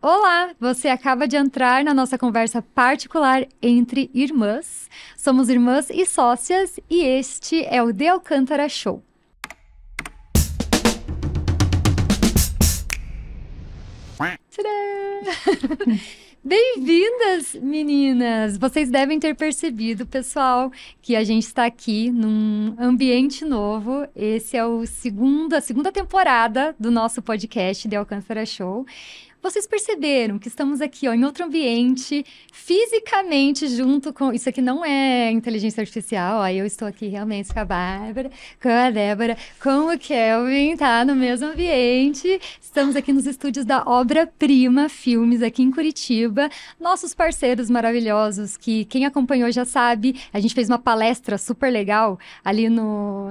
Olá, você acaba de entrar na nossa conversa particular entre irmãs. Somos irmãs e sócias e este é o De Alcântara Show. Tcharam! Bem-vindas, meninas! Vocês devem ter percebido, pessoal, que a gente está aqui num ambiente novo. Esse é a segunda temporada do nosso podcast De Alcântara Show. Vocês perceberam que estamos aqui, ó, em outro ambiente, fisicamente junto com... Isso aqui não é inteligência artificial, ó. Eu estou aqui realmente com a Bárbara, com a Débora, com o Kelvin, tá? No mesmo ambiente. Estamos aqui nos estúdios da Obra Prima Filmes, aqui em Curitiba. Nossos parceiros maravilhosos, que quem acompanhou já sabe, a gente fez uma palestra super legal ali no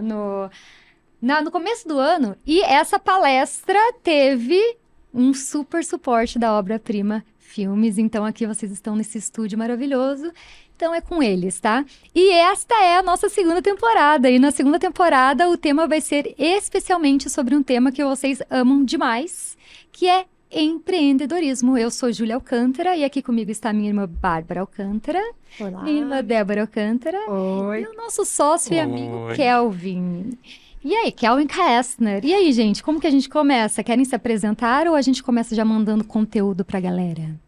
começo do ano. E essa palestra teve um super suporte da Obra Prima Filmes. Então, aqui vocês estão nesse estúdio maravilhoso. Então, é com eles, tá? E esta é a nossa segunda temporada. E na segunda temporada, o tema vai ser especialmente sobre um tema que vocês amam demais, que é empreendedorismo. Eu sou Júlia Alcântara e aqui comigo está minha irmã Bárbara Alcântara. Olá. Minha irmã Débora Alcântara. Oi. E o nosso sócio e amigo Kelvin. E aí, Kelvin Kastner. E aí, gente, como que a gente começa? Querem se apresentar ou a gente começa já mandando conteúdo pra galera?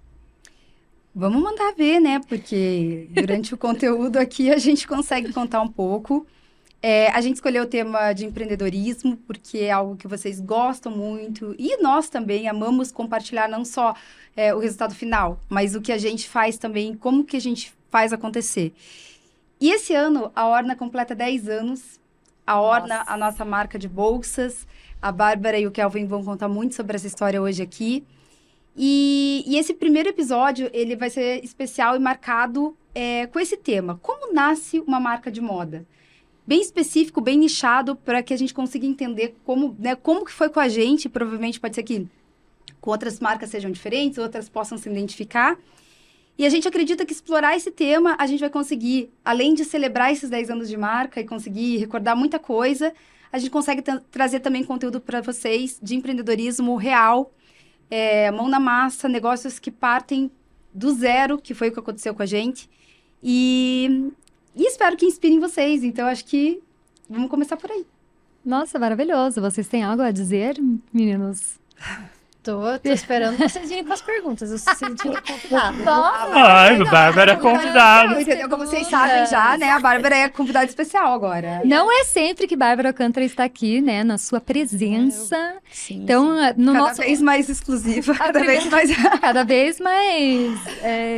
Vamos mandar ver, né? Porque durante o conteúdo aqui a gente consegue contar um pouco. A gente escolheu o tema de empreendedorismo porque é algo que vocês gostam muito e nós também amamos compartilhar não só o resultado final, mas o que a gente faz também, como que a gente faz acontecer. E esse ano a Orna completa 10 anos. A Orna, a nossa marca de bolsas. A Bárbara e o Kelvin vão contar muito sobre essa história hoje aqui. E esse primeiro episódio, ele vai ser especial e marcado com esse tema. Como nasce uma marca de moda? Bem específico, bem nichado, para que a gente consiga entender como que foi com a gente. Provavelmente pode ser que com outras marcas sejam diferentes, outras possam se identificar. E a gente acredita que explorar esse tema, a gente vai conseguir, além de celebrar esses 10 anos de marca e conseguir recordar muita coisa, a gente consegue trazer também conteúdo para vocês de empreendedorismo real, mão na massa, negócios que partem do zero, que foi o que aconteceu com a gente. E espero que inspirem vocês. Então, acho que vamos começar por aí. Nossa, maravilhoso. Vocês têm algo a dizer, meninos? Tô esperando vocês irem com as perguntas. Eu senti convidada. Ai, Bárbara é convidada. Entendeu? Como vocês sabem já, né? A Bárbara é convidada especial agora. Não é sempre que Bárbara Alcântara está aqui, né? Na sua presença. Sim, então, no cada nosso... vez mais exclusiva, cada vez mais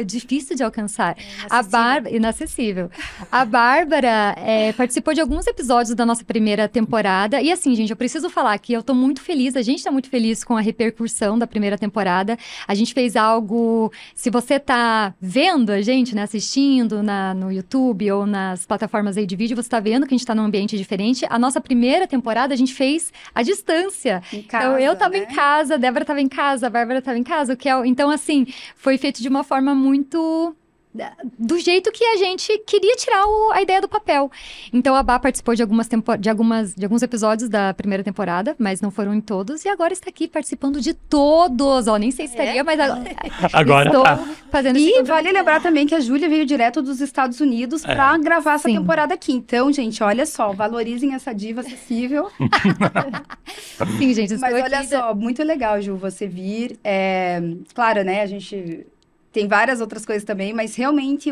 difícil de alcançar. A Bárbara, inacessível. A Bárbara participou de alguns episódios da nossa primeira temporada. E assim, gente, eu preciso falar que eu tô muito feliz, a gente tá muito feliz com a repercussão da primeira temporada. A gente fez algo... Se você tá vendo a gente, né, assistindo no YouTube ou nas plataformas aí de vídeo, você tá vendo que a gente tá num ambiente diferente. A nossa primeira temporada a gente fez à distância. Em casa, então, eu tava né? em casa, a Débora tava em casa, a Bárbara tava em casa, então, assim, foi feito de uma forma muito... do jeito que a gente queria tirar a ideia do papel. Então, a Bá participou de alguns episódios da primeira temporada, mas não foram em todos, e agora está aqui participando de todos. Ó, nem sei se estaria, mas agora estou tá. fazendo E vale lembrar também que a Júlia veio direto dos Estados Unidos para gravar essa Sim. temporada aqui. Então, gente, olha só, valorizem essa diva acessível. Sim, gente, Mas olha só, muito legal, Ju, você vir. Claro, né, a gente... Tem várias outras coisas também, mas realmente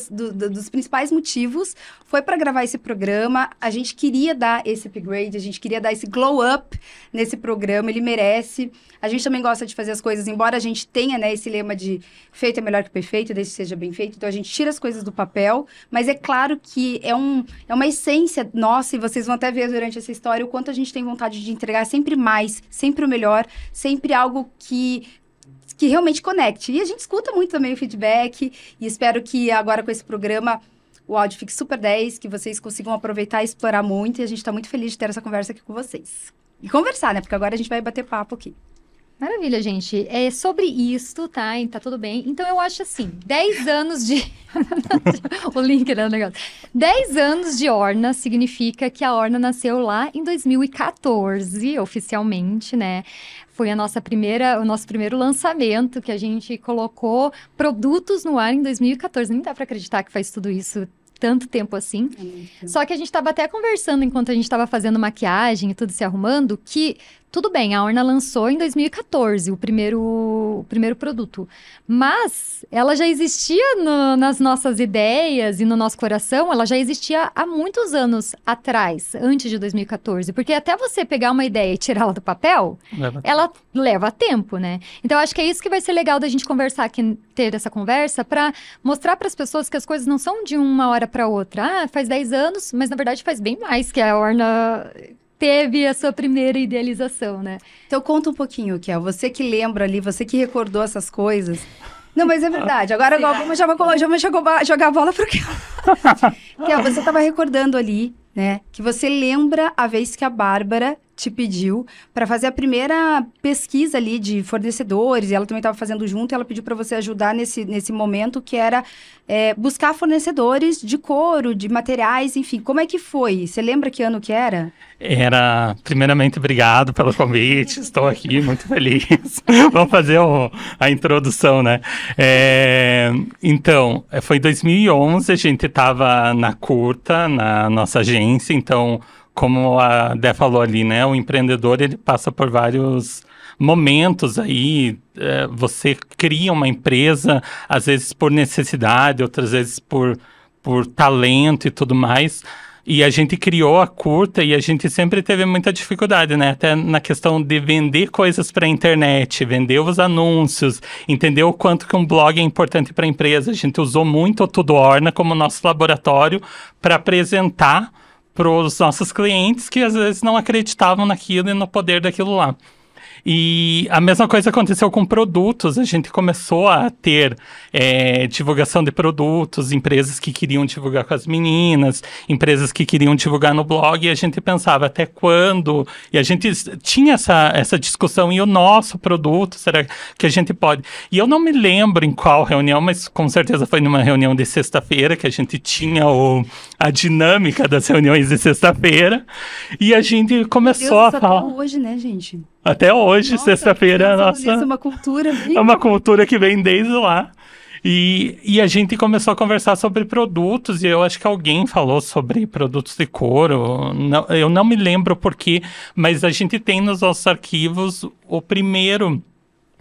dos principais motivos foi para gravar esse programa. A gente queria dar esse upgrade, a gente queria dar esse glow up nesse programa, ele merece. A gente também gosta de fazer as coisas, embora a gente tenha, né, esse lema de feito é melhor que perfeito, desde que seja bem feito. Então a gente tira as coisas do papel, mas é claro que é uma essência nossa, e vocês vão até ver durante essa história o quanto a gente tem vontade de entregar sempre mais, sempre o melhor, sempre algo que realmente conecte. E a gente escuta muito também o feedback, e espero que agora com esse programa o áudio fique super 10, que vocês consigam aproveitar e explorar muito, e a gente está muito feliz de ter essa conversa aqui com vocês. E conversar, né? Porque agora a gente vai bater papo aqui. Maravilha, gente. É sobre isso, tá? E tá tudo bem. Então, eu acho assim, 10 anos de... o link, né, o negócio. 10 anos de Orna significa que a Orna nasceu lá em 2014, oficialmente, né? foi o nosso primeiro lançamento, que a gente colocou produtos no ar em 2014. Nem dá para acreditar que faz tudo isso tanto tempo assim. Só que a gente estava até conversando enquanto a gente estava fazendo maquiagem e tudo se arrumando, que tudo bem, a Orna lançou em 2014 o primeiro produto, mas ela já existia nas nossas ideias e no nosso coração, ela já existia há muitos anos atrás, antes de 2014, porque até você pegar uma ideia e tirá-la do papel, ela leva tempo, né? Então, acho que é isso que vai ser legal da gente conversar aqui, ter essa conversa, para mostrar para as pessoas que as coisas não são de uma hora para outra. Ah, faz 10 anos, mas na verdade faz bem mais que a Orna teve a sua primeira idealização, né? Então conta um pouquinho, Kel, você que lembra ali, você que recordou essas coisas. Não, mas é verdade. Agora já vou jogar a bola pro Kel. Kel, você estava recordando ali, né, que você lembra a vez que a Bárbara te pediu para fazer a primeira pesquisa ali de fornecedores, e ela também estava fazendo junto, e ela pediu para você ajudar nesse momento, que era buscar fornecedores de couro, de materiais, enfim. Como é que foi? Você lembra que ano que era? Primeiramente, obrigado pelo convite, estou aqui muito feliz. Vamos fazer a introdução, né? Então, foi em 2011, a gente estava na Curta, na nossa agência, então, como a Dé falou ali, né? O empreendedor, ele passa por vários momentos aí, você cria uma empresa, às vezes por necessidade, outras vezes por talento e tudo mais. E a gente criou a Curta e a gente sempre teve muita dificuldade, né? Até na questão de vender coisas para a internet, vender os anúncios, entender o quanto que um blog é importante para a empresa. A gente usou muito o Tudo Orna como nosso laboratório para apresentar para os nossos clientes que às vezes não acreditavam naquilo e no poder daquilo lá. E a mesma coisa aconteceu com produtos, a gente começou a ter divulgação de produtos, empresas que queriam divulgar com as meninas, empresas que queriam divulgar no blog, e a gente pensava até quando, e a gente tinha essa discussão, e o nosso produto, será que a gente pode? E eu não me lembro em qual reunião, mas com certeza foi numa reunião de sexta-feira, que a gente tinha a dinâmica das reuniões de sexta-feira, e a gente começou a falar... Até hoje, né, gente? Até hoje, sexta-feira, isso é uma cultura. É uma cultura que vem desde lá. E a gente começou a conversar sobre produtos, e eu acho que alguém falou sobre produtos de couro. Não, eu não me lembro porquê, mas a gente tem nos nossos arquivos o primeiro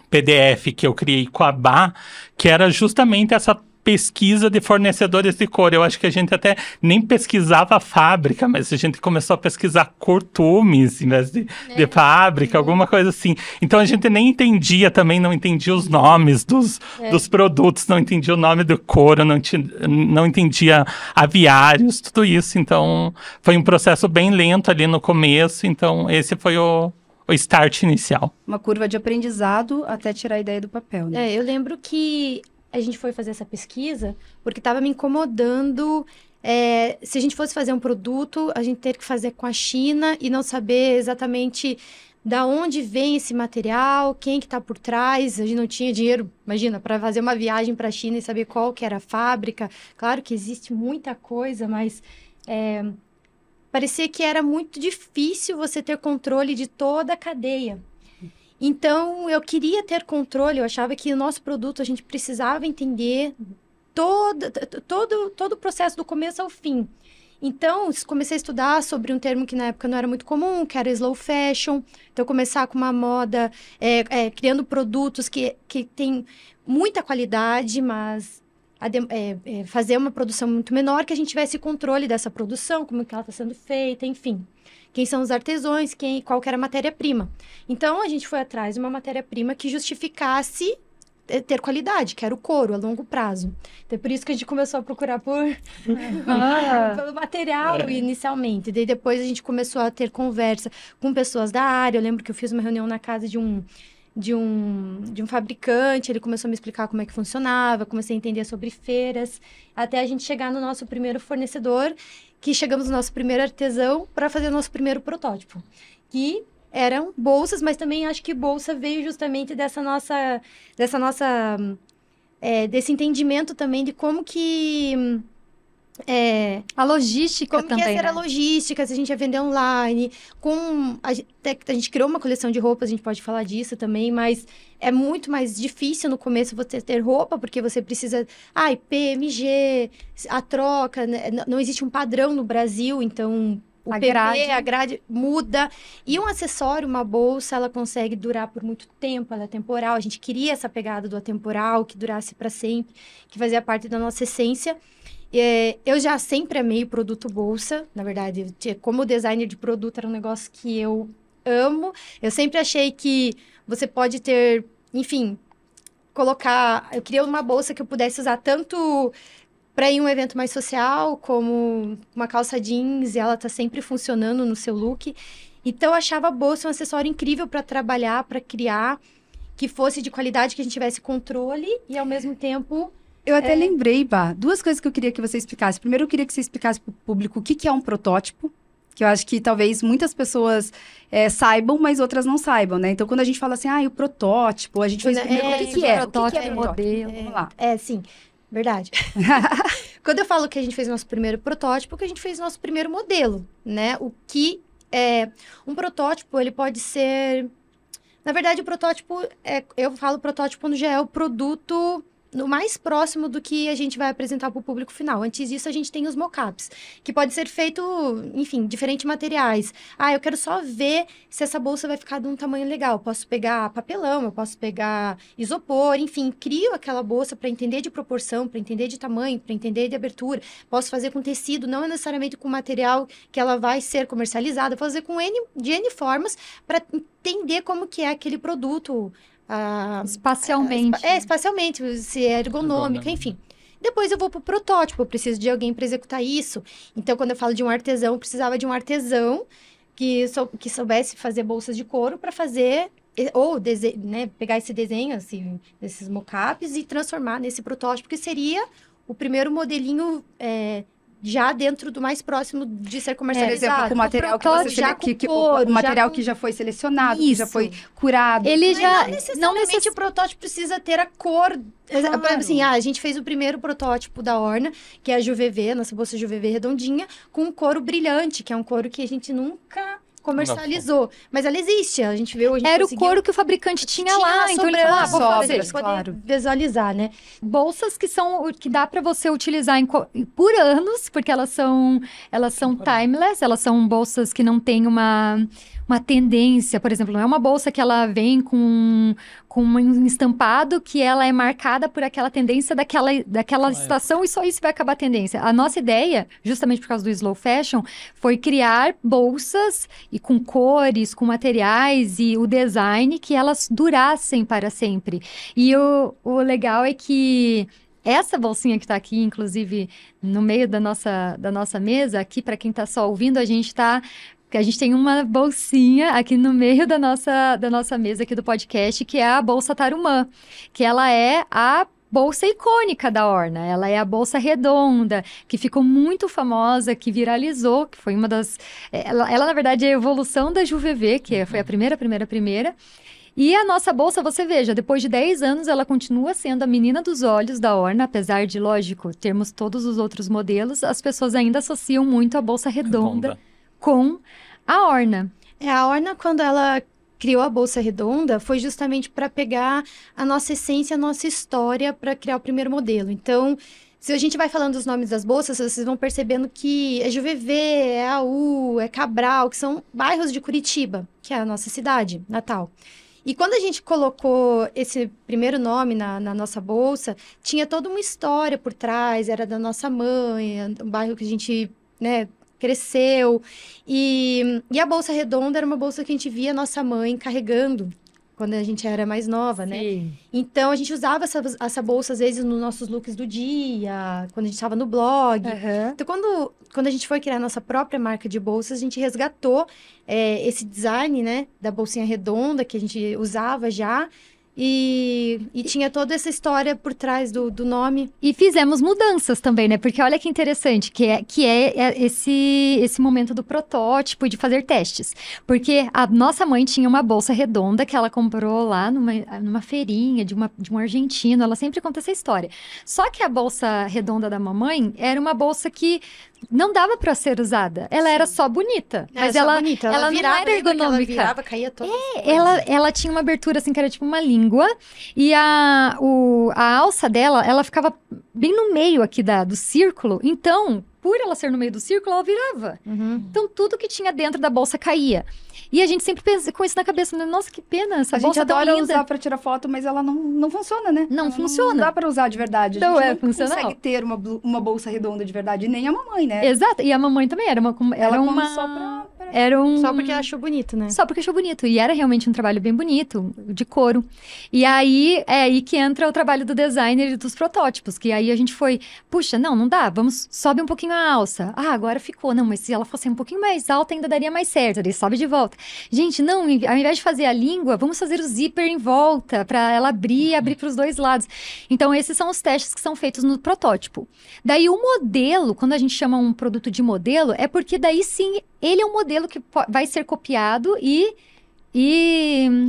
PDF que eu criei com a Bá, que era justamente essa pesquisa de fornecedores de couro. Eu acho que a gente até nem pesquisava a fábrica, mas a gente começou a pesquisar cortumes em vez de fábrica, alguma coisa assim. Então a gente nem entendia também, não entendia os nomes dos produtos, não entendia o nome do couro, não entendia aviários, tudo isso. Então foi um processo bem lento ali no começo, então esse foi o start inicial. Uma curva de aprendizado até tirar a ideia do papel, né? Eu lembro que a gente foi fazer essa pesquisa porque estava me incomodando. Se a gente fosse fazer um produto, a gente ter que fazer com a China e não saber exatamente da onde vem esse material, quem que está por trás. A gente não tinha dinheiro, imagina, para fazer uma viagem para a China e saber qual que era a fábrica. Claro que existe muita coisa, mas parecia que era muito difícil você ter controle de toda a cadeia. Então, eu queria ter controle, eu achava que o nosso produto, a gente precisava entender todo o processo do começo ao fim. Então, comecei a estudar sobre um termo que na época não era muito comum, que era slow fashion. Então, começar com uma moda, criando produtos que tem muita qualidade, mas fazer uma produção muito menor, que a gente tivesse controle dessa produção, como que ela está sendo feita, enfim. Quem são os artesãos, qual que era a matéria-prima. Então, a gente foi atrás de uma matéria-prima que justificasse ter qualidade, que era o couro, a longo prazo. Então, é por isso que a gente começou a procurar pelo material inicialmente. Daí, depois, a gente começou a ter conversa com pessoas da área. Eu lembro que eu fiz uma reunião na casa de um fabricante, ele começou a me explicar como é que funcionava, comecei a entender sobre feiras, até a gente chegar no nosso primeiro fornecedor, que chegamos no nosso primeiro artesão para fazer o nosso primeiro protótipo, que eram bolsas, mas também acho que bolsa veio justamente desse entendimento também de como que A logística como que também, ia ser a né? logística, se a gente ia vender online, até que a gente criou uma coleção de roupas, a gente pode falar disso também, mas é muito mais difícil no começo você ter roupa, porque você precisa, PMG, a troca, né? Não existe um padrão no Brasil, então o A PP, grade. a grade muda. E um acessório, uma bolsa, ela consegue durar por muito tempo, ela é temporal. A gente queria essa pegada do atemporal, que durasse para sempre, que fazia parte da nossa essência. Eu já sempre amei o produto bolsa, na verdade, como designer de produto era um negócio que eu amo. Eu sempre achei que você pode ter, enfim, eu queria uma bolsa que eu pudesse usar tanto para ir em um evento mais social, como uma calça jeans, e ela tá sempre funcionando no seu look. Então, eu achava a bolsa um acessório incrível para trabalhar, para criar, que fosse de qualidade, que a gente tivesse controle e, ao mesmo tempo... Eu até lembrei, Bá, duas coisas que eu queria que você explicasse. Primeiro, eu queria que você explicasse para o público o que que é um protótipo, que eu acho que talvez muitas pessoas saibam, mas outras não saibam, né? Então, quando a gente fala assim, o protótipo, a gente fez o primeiro... O que que é? O que que é Protótipo, protótipo? modelo. Vamos lá. Sim, verdade. Quando eu falo que a gente fez nosso primeiro protótipo, que a gente fez nosso primeiro modelo, né? O que é... Um protótipo, ele pode ser... Na verdade, o protótipo, eu falo protótipo quando já é o produto no mais próximo do que a gente vai apresentar para o público final. Antes disso, a gente tem os mockups, que pode ser feito, enfim, diferentes materiais. Eu quero só ver se essa bolsa vai ficar de um tamanho legal. Eu posso pegar papelão, eu posso pegar isopor, enfim, crio aquela bolsa para entender de proporção, para entender de tamanho, para entender de abertura. Posso fazer com tecido, não necessariamente com material que ela vai ser comercializada, posso fazer com N formas para entender como que é aquele produto, Espacialmente. espacialmente, se é ergonômica, enfim. Depois eu vou pro protótipo, eu preciso de alguém para executar isso. Então, quando eu falo de um artesão, eu precisava de um artesão que soubesse fazer bolsas de couro para fazer, ou pegar esse desenho, assim, desses mockups e transformar nesse protótipo, que seria o primeiro modelinho já dentro do mais próximo de ser Por comercializado. exemplo, com o material que você já com o couro, material já com... que já foi selecionado, que já Isso. foi curado. Ele já... Não necessariamente o protótipo precisa ter a cor. Por exemplo, assim, a gente fez o primeiro protótipo da Orna, que é a JuVV, nossa bolsa JuVV redondinha, com um couro brilhante, que é um couro que a gente nunca comercializou. Mas ela existe, a gente viu, a gente Era o conseguiu... couro que o fabricante tinha lá, então ele falou, vou fazer. sobras, claro. Visualizar, né? Bolsas que dá para você utilizar por anos, porque elas são timeless, elas são bolsas que não têm uma tendência, por exemplo, não é uma bolsa que ela vem com um estampado que ela é marcada por aquela tendência daquela estação e só isso vai acabar a tendência. A nossa ideia, justamente por causa do slow fashion, foi criar bolsas e com cores, com materiais e o design que elas durassem para sempre. E o legal é que essa bolsinha que está aqui, inclusive, no meio da nossa mesa, aqui para quem está só ouvindo, a gente tem uma bolsinha aqui no meio da nossa mesa aqui do podcast, que é a bolsa Tarumã, que ela é a bolsa icônica da Orna. Ela é a bolsa redonda, que ficou muito famosa, que viralizou, que foi uma das... Ela na verdade, é a evolução da JuVV, que foi a primeira. E a nossa bolsa, você veja, depois de 10 anos, ela continua sendo a menina dos olhos da Orna, apesar de, lógico, termos todos os outros modelos, as pessoas ainda associam muito a bolsa redonda com a Orna. A Orna, quando ela criou a bolsa redonda, foi justamente para pegar a nossa essência, a nossa história, para criar o primeiro modelo. Então, se a gente vai falando os nomes das bolsas, vocês vão percebendo que é JuVV, é AU, é Cabral, que são bairros de Curitiba, que é a nossa cidade natal. E quando a gente colocou esse primeiro nome na nossa bolsa, tinha toda uma história por trás, era da nossa mãe, um bairro que a gente, cresceu. E a bolsa redonda era uma bolsa que a gente via nossa mãe carregando quando a gente era mais nova, né? Sim. Então, a gente usava essa bolsa, às vezes, nos nossos looks do dia, quando a gente estava no blog. Uhum. Então, quando a gente foi criar a nossa própria marca de bolsas, a gente resgatou esse design, né? Da bolsinha redonda, que a gente usava já. E tinha toda essa história por trás do nome. E fizemos mudanças também, né? Porque olha que interessante, que é esse momento do protótipo e de fazer testes. Porque a nossa mãe tinha uma bolsa redonda que ela comprou lá numa feirinha de um argentino. Ela sempre conta essa história. Só que a bolsa redonda da mamãe era uma bolsa que não dava para ser usada. Ela era só bonita. Mas ela não virava, era ergonômica. ela virava, caía toda. Ela tinha uma abertura assim, que era tipo uma língua, e a alça dela, ela ficava bem no meio aqui do círculo, então, por ela ser no meio do círculo, ela virava. Então, tudo que tinha dentro da bolsa caía. E a gente sempre pensa com isso na cabeça, né? Nossa, que pena, essa bolsa tão linda. A gente adora usar pra tirar foto, mas ela não funciona, né? Não funciona. Não dá pra usar de verdade. Não a é gente não funcional. consegue ter uma bolsa redonda de verdade, nem a mamãe, né? Exato, e a mamãe também era uma... Só porque ela achou bonito, né? Só porque achou bonito. E era realmente um trabalho bem bonito, de couro. E aí, é aí que entra o trabalho do designer e dos protótipos. Que aí a gente foi, puxa, não dá, sobe um pouquinho a alça. Ah, agora ficou. Não, mas se ela fosse um pouquinho mais alta, ainda daria mais certo. Daí sobe de volta. Gente, não, ao invés de fazer a língua, vamos fazer o zíper em volta, para ela abrir para os dois lados. Então, esses são os testes que são feitos no protótipo. Daí, o modelo, quando a gente chama um produto de modelo, é porque daí sim, ele é um modelo que vai ser copiado e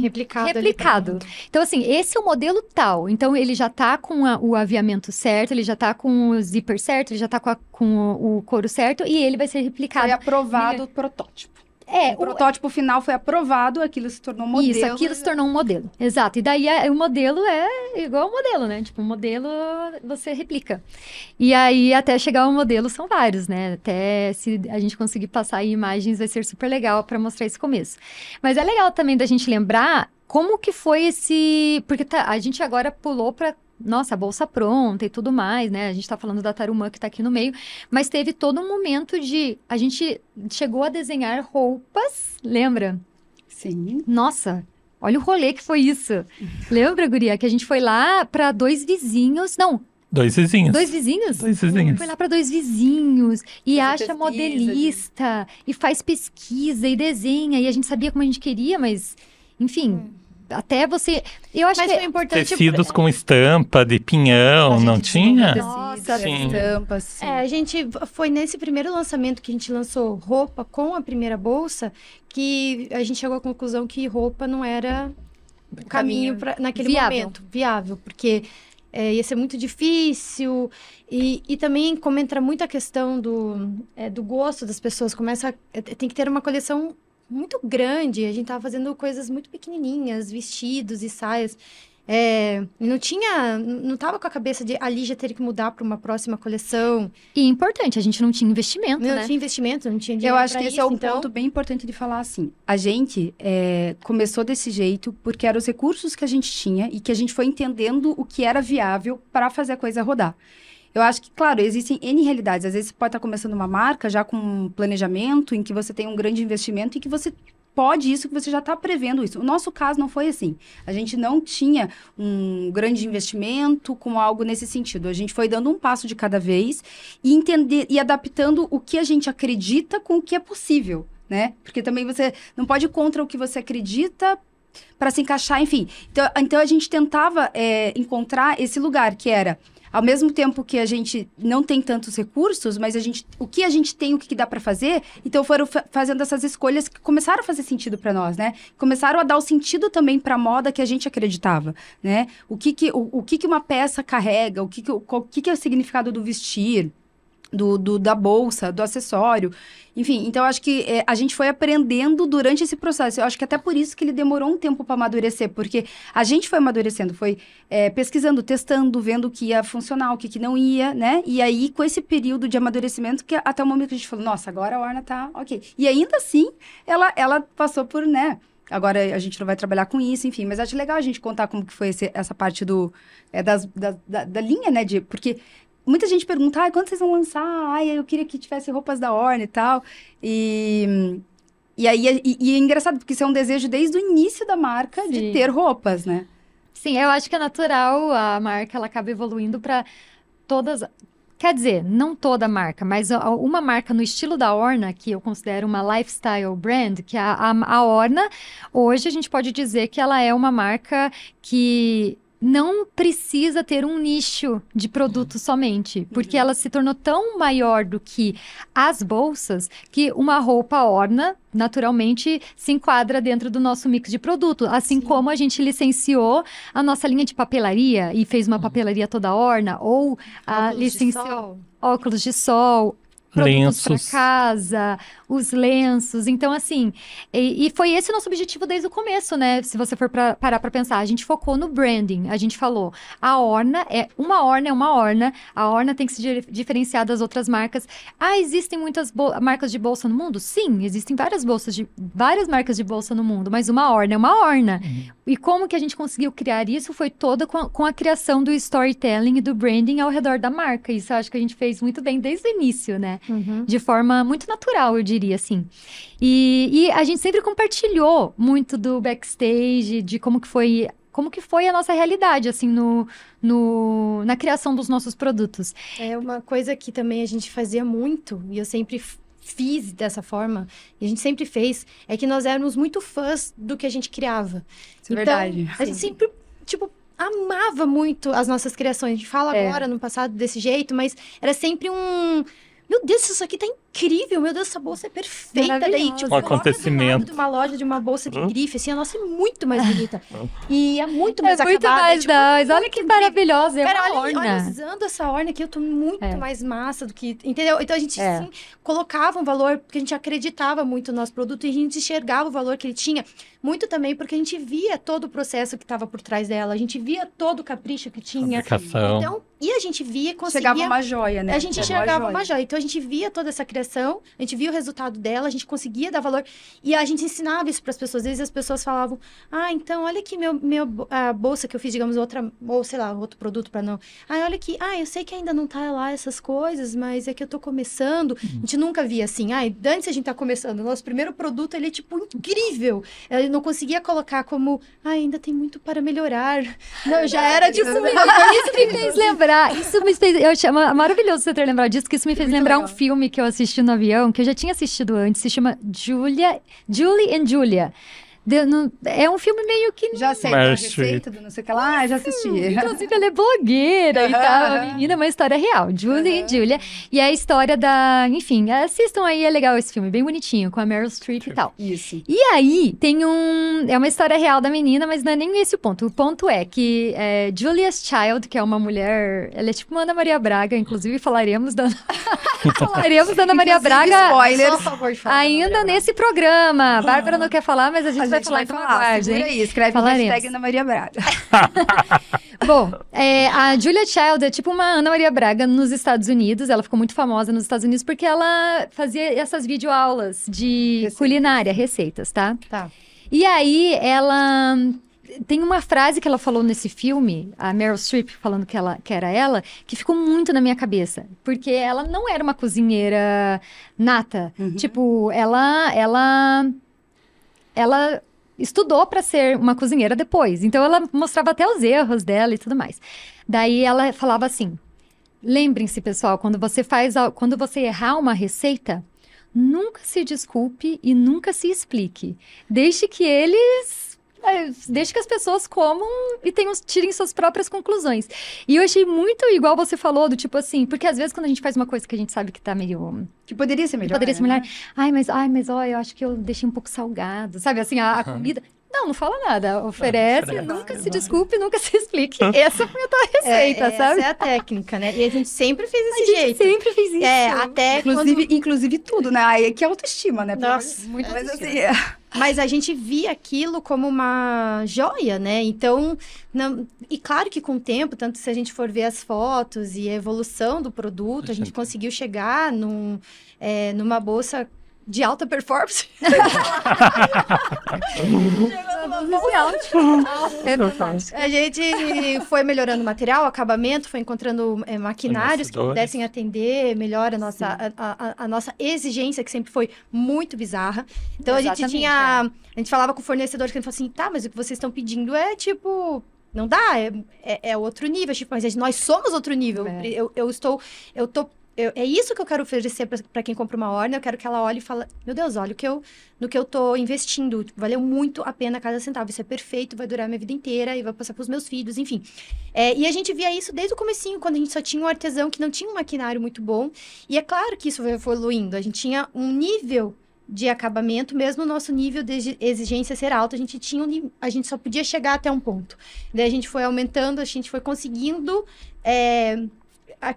replicado. Então, assim, esse é o modelo tal. Então, ele já tá com o aviamento certo, ele já tá com o zíper certo, ele já tá com o couro certo, e ele vai ser replicado. Foi aprovado o protótipo. O protótipo final foi aprovado, aquilo se tornou um modelo. Isso, aquilo se tornou um modelo. Exato. E daí o modelo é igual ao modelo, né? Tipo, um modelo você replica. E aí, até chegar ao modelo, são vários, né? Até se a gente conseguir passar aí imagens, vai ser super legal para mostrar esse começo. Mas é legal também da gente lembrar como que foi esse... Porque a gente agora pulou para... Nossa, a bolsa pronta e tudo mais, né? A gente tá falando da Tarumã que tá aqui no meio, mas teve todo um momento a gente chegou a desenhar roupas, lembra? Sim. Nossa, olha o rolê que foi isso. Lembra, guria? Que a gente foi lá para dois vizinhos, não... Dois vizinhos. Dois vizinhos? Dois vizinhos. Foi lá para dois vizinhos e Fazer acha pesquisa, modelista e faz pesquisa e desenha, e a a gente sabia como a gente queria, mas, enfim... Até você... Eu acho Mas que foi importante... Tecidos com estampa de pinhão, não tinha? Nossa, sim. Estampas, sim. a gente foi nesse primeiro lançamento que a gente lançou roupa com a primeira bolsa, que a gente chegou à conclusão que roupa não era o caminho naquele momento viável, porque ia ser muito difícil e também, como entra muito a questão do gosto das pessoas, tem que ter uma coleção muito grande, a gente tava fazendo coisas muito pequenininhas, vestidos e saias, não tava com a cabeça de ali já ter que mudar para uma próxima coleção. E importante, a gente não tinha investimento, né? Não tinha investimento, não tinha dinheiro. Eu acho que esse é um ponto bem importante de falar assim. A gente começou desse jeito porque eram os recursos que a gente tinha e que a gente foi entendendo o que era viável para fazer a coisa rodar. Eu acho que, claro, existem N realidades. Às vezes você pode estar começando uma marca já com um planejamento em que você tem um grande investimento e que você pode isso, que você já está prevendo isso. O nosso caso não foi assim. A gente não tinha um grande investimento com algo nesse sentido. A gente foi dando um passo de cada vez e entender e adaptando o que a gente acredita com o que é possível, né? Porque também você não pode ir contra o que você acredita para se encaixar, enfim. Então a gente tentava encontrar esse lugar que era... Ao mesmo tempo que a gente não tem tantos recursos, mas o que a gente tem, o que dá para fazer, então foram fazendo essas escolhas que começaram a fazer sentido para nós, né? Começaram a dar o sentido também para a moda que a gente acreditava, né? O que uma peça carrega, o que é o significado do vestir, da bolsa, do acessório, enfim. Então, eu acho que a gente foi aprendendo durante esse processo. Eu acho que até por isso que ele demorou um tempo para amadurecer, porque a gente foi amadurecendo, foi pesquisando, testando, vendo o que ia funcionar, o que não ia, né? E aí, com esse período de amadurecimento, que até o momento que a gente falou, nossa, agora a Orna tá ok. E ainda assim, ela passou por, né? Agora a gente não vai trabalhar com isso, enfim. Mas acho legal a gente contar como que foi essa parte da linha, né? Porque... Muita gente pergunta, quando vocês vão lançar? Eu queria que tivesse roupas da Orna e tal. E aí é engraçado, porque isso é um desejo desde o início da marca de ter roupas, né? Sim, eu acho que é natural a marca, ela acaba evoluindo para todas... Quer dizer, não toda marca, mas uma marca no estilo da Orna, que eu considero uma lifestyle brand, que a Orna, hoje a gente pode dizer que ela é uma marca que não precisa ter um nicho de produto somente, porque ela se tornou tão maior do que as bolsas, que uma roupa Orna, naturalmente, se enquadra dentro do nosso mix de produto. Assim como a gente licenciou a nossa linha de papelaria e fez uma papelaria toda Orna, ou licenciou óculos de sol, produtos para casa, os lenços. Então, assim, e foi esse o nosso objetivo desde o começo, né? Se você for parar para pensar, a gente focou no branding. A gente falou, a Orna é uma Orna. A Orna tem que se diferenciar das outras marcas. Existem muitas marcas de bolsa no mundo? Sim, existem várias marcas de bolsa no mundo, mas uma Orna é uma Orna. E como que a gente conseguiu criar isso? Foi toda com a criação do storytelling e do branding ao redor da marca. Isso eu acho que a gente fez muito bem desde o início, né? De forma muito natural, eu diria assim. E a gente sempre compartilhou muito do backstage, de como que foi a nossa realidade, assim, na criação dos nossos produtos. É uma coisa que também a gente fazia muito, e eu sempre fiz dessa forma, e a gente sempre fez, é que nós éramos muito fãs do que a gente criava. Isso é verdade. A gente sempre, amava muito as nossas criações. A gente fala agora, no passado, desse jeito, mas era sempre meu Deus, isso aqui tá incrível. Meu Deus, essa bolsa é perfeita. Daí, um acontecimento. De uma loja, de uma bolsa de grife, assim, a nossa é muito mais bonita. E é muito mais muito acabada. Mais mas olha que maravilhosa, é cara, uma olha, Orna. usando essa Orna aqui, eu tô muito mais massa do que... Entendeu? Então, a gente, sim, colocava um valor, porque a gente acreditava muito no nosso produto e a gente enxergava o valor que ele tinha. Muito também porque a gente via todo o processo que estava por trás dela. A gente via todo o capricho que tinha. Então, e a gente via, conseguia... Chegava uma joia, né? A gente enxergava uma joia. Então, a gente via toda essa criação, a gente via o resultado dela, a gente conseguia dar valor. E a gente ensinava isso para as pessoas. Às vezes, as pessoas falavam, então, olha aqui a bolsa que eu fiz, digamos, outra... Ou, sei lá, outro produto para não... olha aqui. Eu sei que ainda não tá lá essas coisas, mas é que eu tô começando. A gente nunca via assim. Antes a gente tá começando. O nosso primeiro produto, ele é, incrível. Eu não conseguia colocar como, ainda tem muito para melhorar. Não, já era isso me fez lembrar. Maravilhoso você ter lembrado disso, que isso me fez lembrar um filme que eu assisti no avião, que eu já tinha assistido antes, se chama Julie and Julia. É um filme meio que... Já sei a receita do não sei o que lá, já assisti. Inclusive, ela é blogueira e tal. A menina é uma história real. Julie e Julia. E é a história da... Enfim, assistam aí, é legal esse filme. Bem bonitinho, com a Meryl Streep e tal. Isso. E aí, é uma história real da menina, mas não é nem esse o ponto. O ponto é que Julia's Child, que é uma mulher... Ela é tipo uma Ana Maria Braga, inclusive falaremos da Ana Maria Braga. Spoilers. Só a favor de falar ainda nesse programa. A Bárbara não quer falar, mas a gente vai falar, então aguarde, segura aí, escreve hashtag Ana Maria Braga. Bom, a Julia Child é tipo uma Ana Maria Braga nos Estados Unidos. Ela ficou muito famosa nos Estados Unidos porque ela fazia essas videoaulas de culinária, receitas, tá? Tá. E aí, ela... Tem uma frase que ela falou nesse filme, a Meryl Streep falando que era ela, que ficou muito na minha cabeça. Porque ela não era uma cozinheira nata. Tipo, ela estudou para ser uma cozinheira depois. Então, ela mostrava até os erros dela e tudo mais. Daí, ela falava assim, lembrem-se, pessoal, quando você errar uma receita, nunca se desculpe e nunca se explique. Deixe que as pessoas comam e tirem suas próprias conclusões. E eu achei muito igual você falou, do tipo assim, porque às vezes quando a gente faz uma coisa que a gente sabe que tá meio... Que poderia ser melhor. Né? Mas ó, eu acho que eu deixei um pouco salgado, sabe? Assim, a comida... Não fala nada. Oferece, nunca se desculpe, nunca se explique. Essa foi a tua receita, sabe? Essa é a técnica, né? E a gente sempre fez desse jeito. Sempre fez isso. Até inclusive tudo, né? Que é autoestima, né? Nossa, muito. Mas assim... Mas a gente via aquilo como uma joia, né? Então, e claro que com o tempo, tanto se a gente for ver as fotos e a evolução do produto, a gente conseguiu chegar numa bolsa de alta performance. A gente foi melhorando o material, acabamento, foi encontrando maquinários que pudessem atender melhor a nossa exigência, que sempre foi muito bizarra. Então, a gente falava com o fornecedor, que ele falou assim, tá, mas o que vocês estão pedindo é tipo não dá, é outro nível, tipo, mas nós somos outro nível. É isso que eu quero oferecer para quem compra uma Orna. Eu quero que ela olhe e fale, meu Deus, olha no que eu tô investindo. Valeu muito a pena cada centavo. Isso é perfeito, vai durar a minha vida inteira e vai passar pros meus filhos, enfim. E a gente via isso desde o comecinho, quando a gente só tinha um artesão que não tinha um maquinário muito bom. E é claro que isso foi evoluindo. A gente tinha um nível de acabamento, mesmo o nosso nível de exigência ser alto, a gente só podia chegar até um ponto. Daí a gente foi aumentando, a gente foi conseguindo,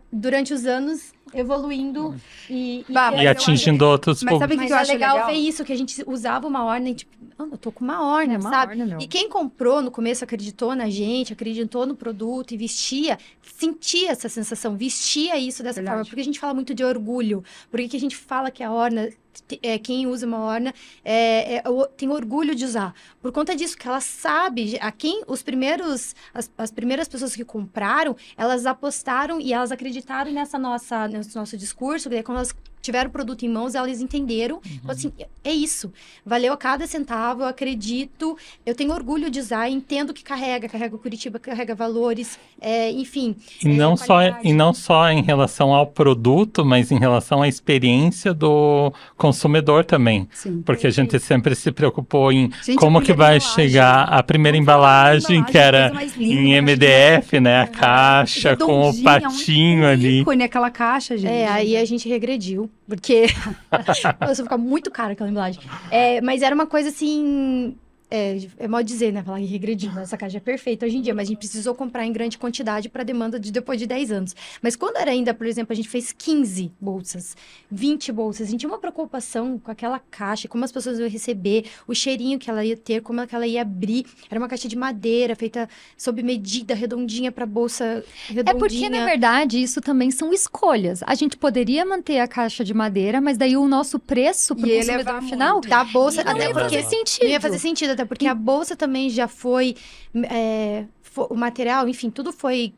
durante os anos, evoluindo e atingindo outros Mas sabe o Mas que eu acho legal ver isso, que a gente usava uma Orna e tipo, eu tô com uma Orna, sabe? E quem comprou no começo acreditou na gente, acreditou no produto e sentia essa sensação, vestia isso dessa forma. Porque a gente fala muito de orgulho. Porque que a gente fala que a Orna, quem usa uma Orna tem orgulho de usar. Por conta disso, que ela sabe, as primeiras pessoas que compraram, elas apostaram e elas acreditaram nesse nosso discurso, daí quando elas tiveram o produto em mãos, elas entenderam, assim, é isso, valeu a cada centavo, eu acredito, eu tenho orgulho de usar, entendo que carrega Curitiba, carrega valores, enfim. E não só em relação ao produto, mas em relação à experiência do consumidor também. Sim. Porque a gente sempre se preocupou em como que vai chegar a primeira embalagem, que era em MDF, né? A caixa com o patinho ali. Ícone, aquela caixa, gente. Aí a gente regrediu, porque começou a ficar muito cara aquela embalagem. Mas era uma coisa assim... É mal dizer, né? Falar que regrediu, mas essa caixa é perfeita hoje em dia, mas a gente precisou comprar em grande quantidade para demanda depois de 10 anos. Mas quando era ainda, por exemplo, a gente fez 15 bolsas, 20 bolsas, a gente tinha uma preocupação com aquela caixa, como as pessoas iam receber, o cheirinho que ela ia ter, como ela ia abrir. Era uma caixa de madeira, feita sob medida, redondinha para bolsa redondinha. É porque, na verdade, isso também são escolhas. A gente poderia manter a caixa de madeira, mas daí o nosso preço para o consumidor final da bolsa, não ia fazer sentido. Não ia fazer sentido, até porque a bolsa também já foi, o material, enfim, tudo foi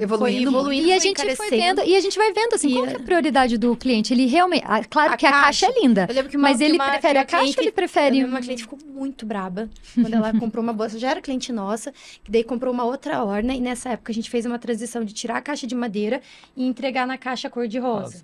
evoluindo e a gente foi vendo, e a gente vai vendo assim, qual que é a prioridade do cliente? Ele realmente, claro que a caixa é linda, mas ele prefere a caixa ou ele prefere... Uma cliente ficou muito braba quando ela comprou uma bolsa, já era cliente nossa, que daí comprou uma outra Orna, e nessa época a gente fez uma transição de tirar a caixa de madeira e entregar na caixa cor-de-rosa.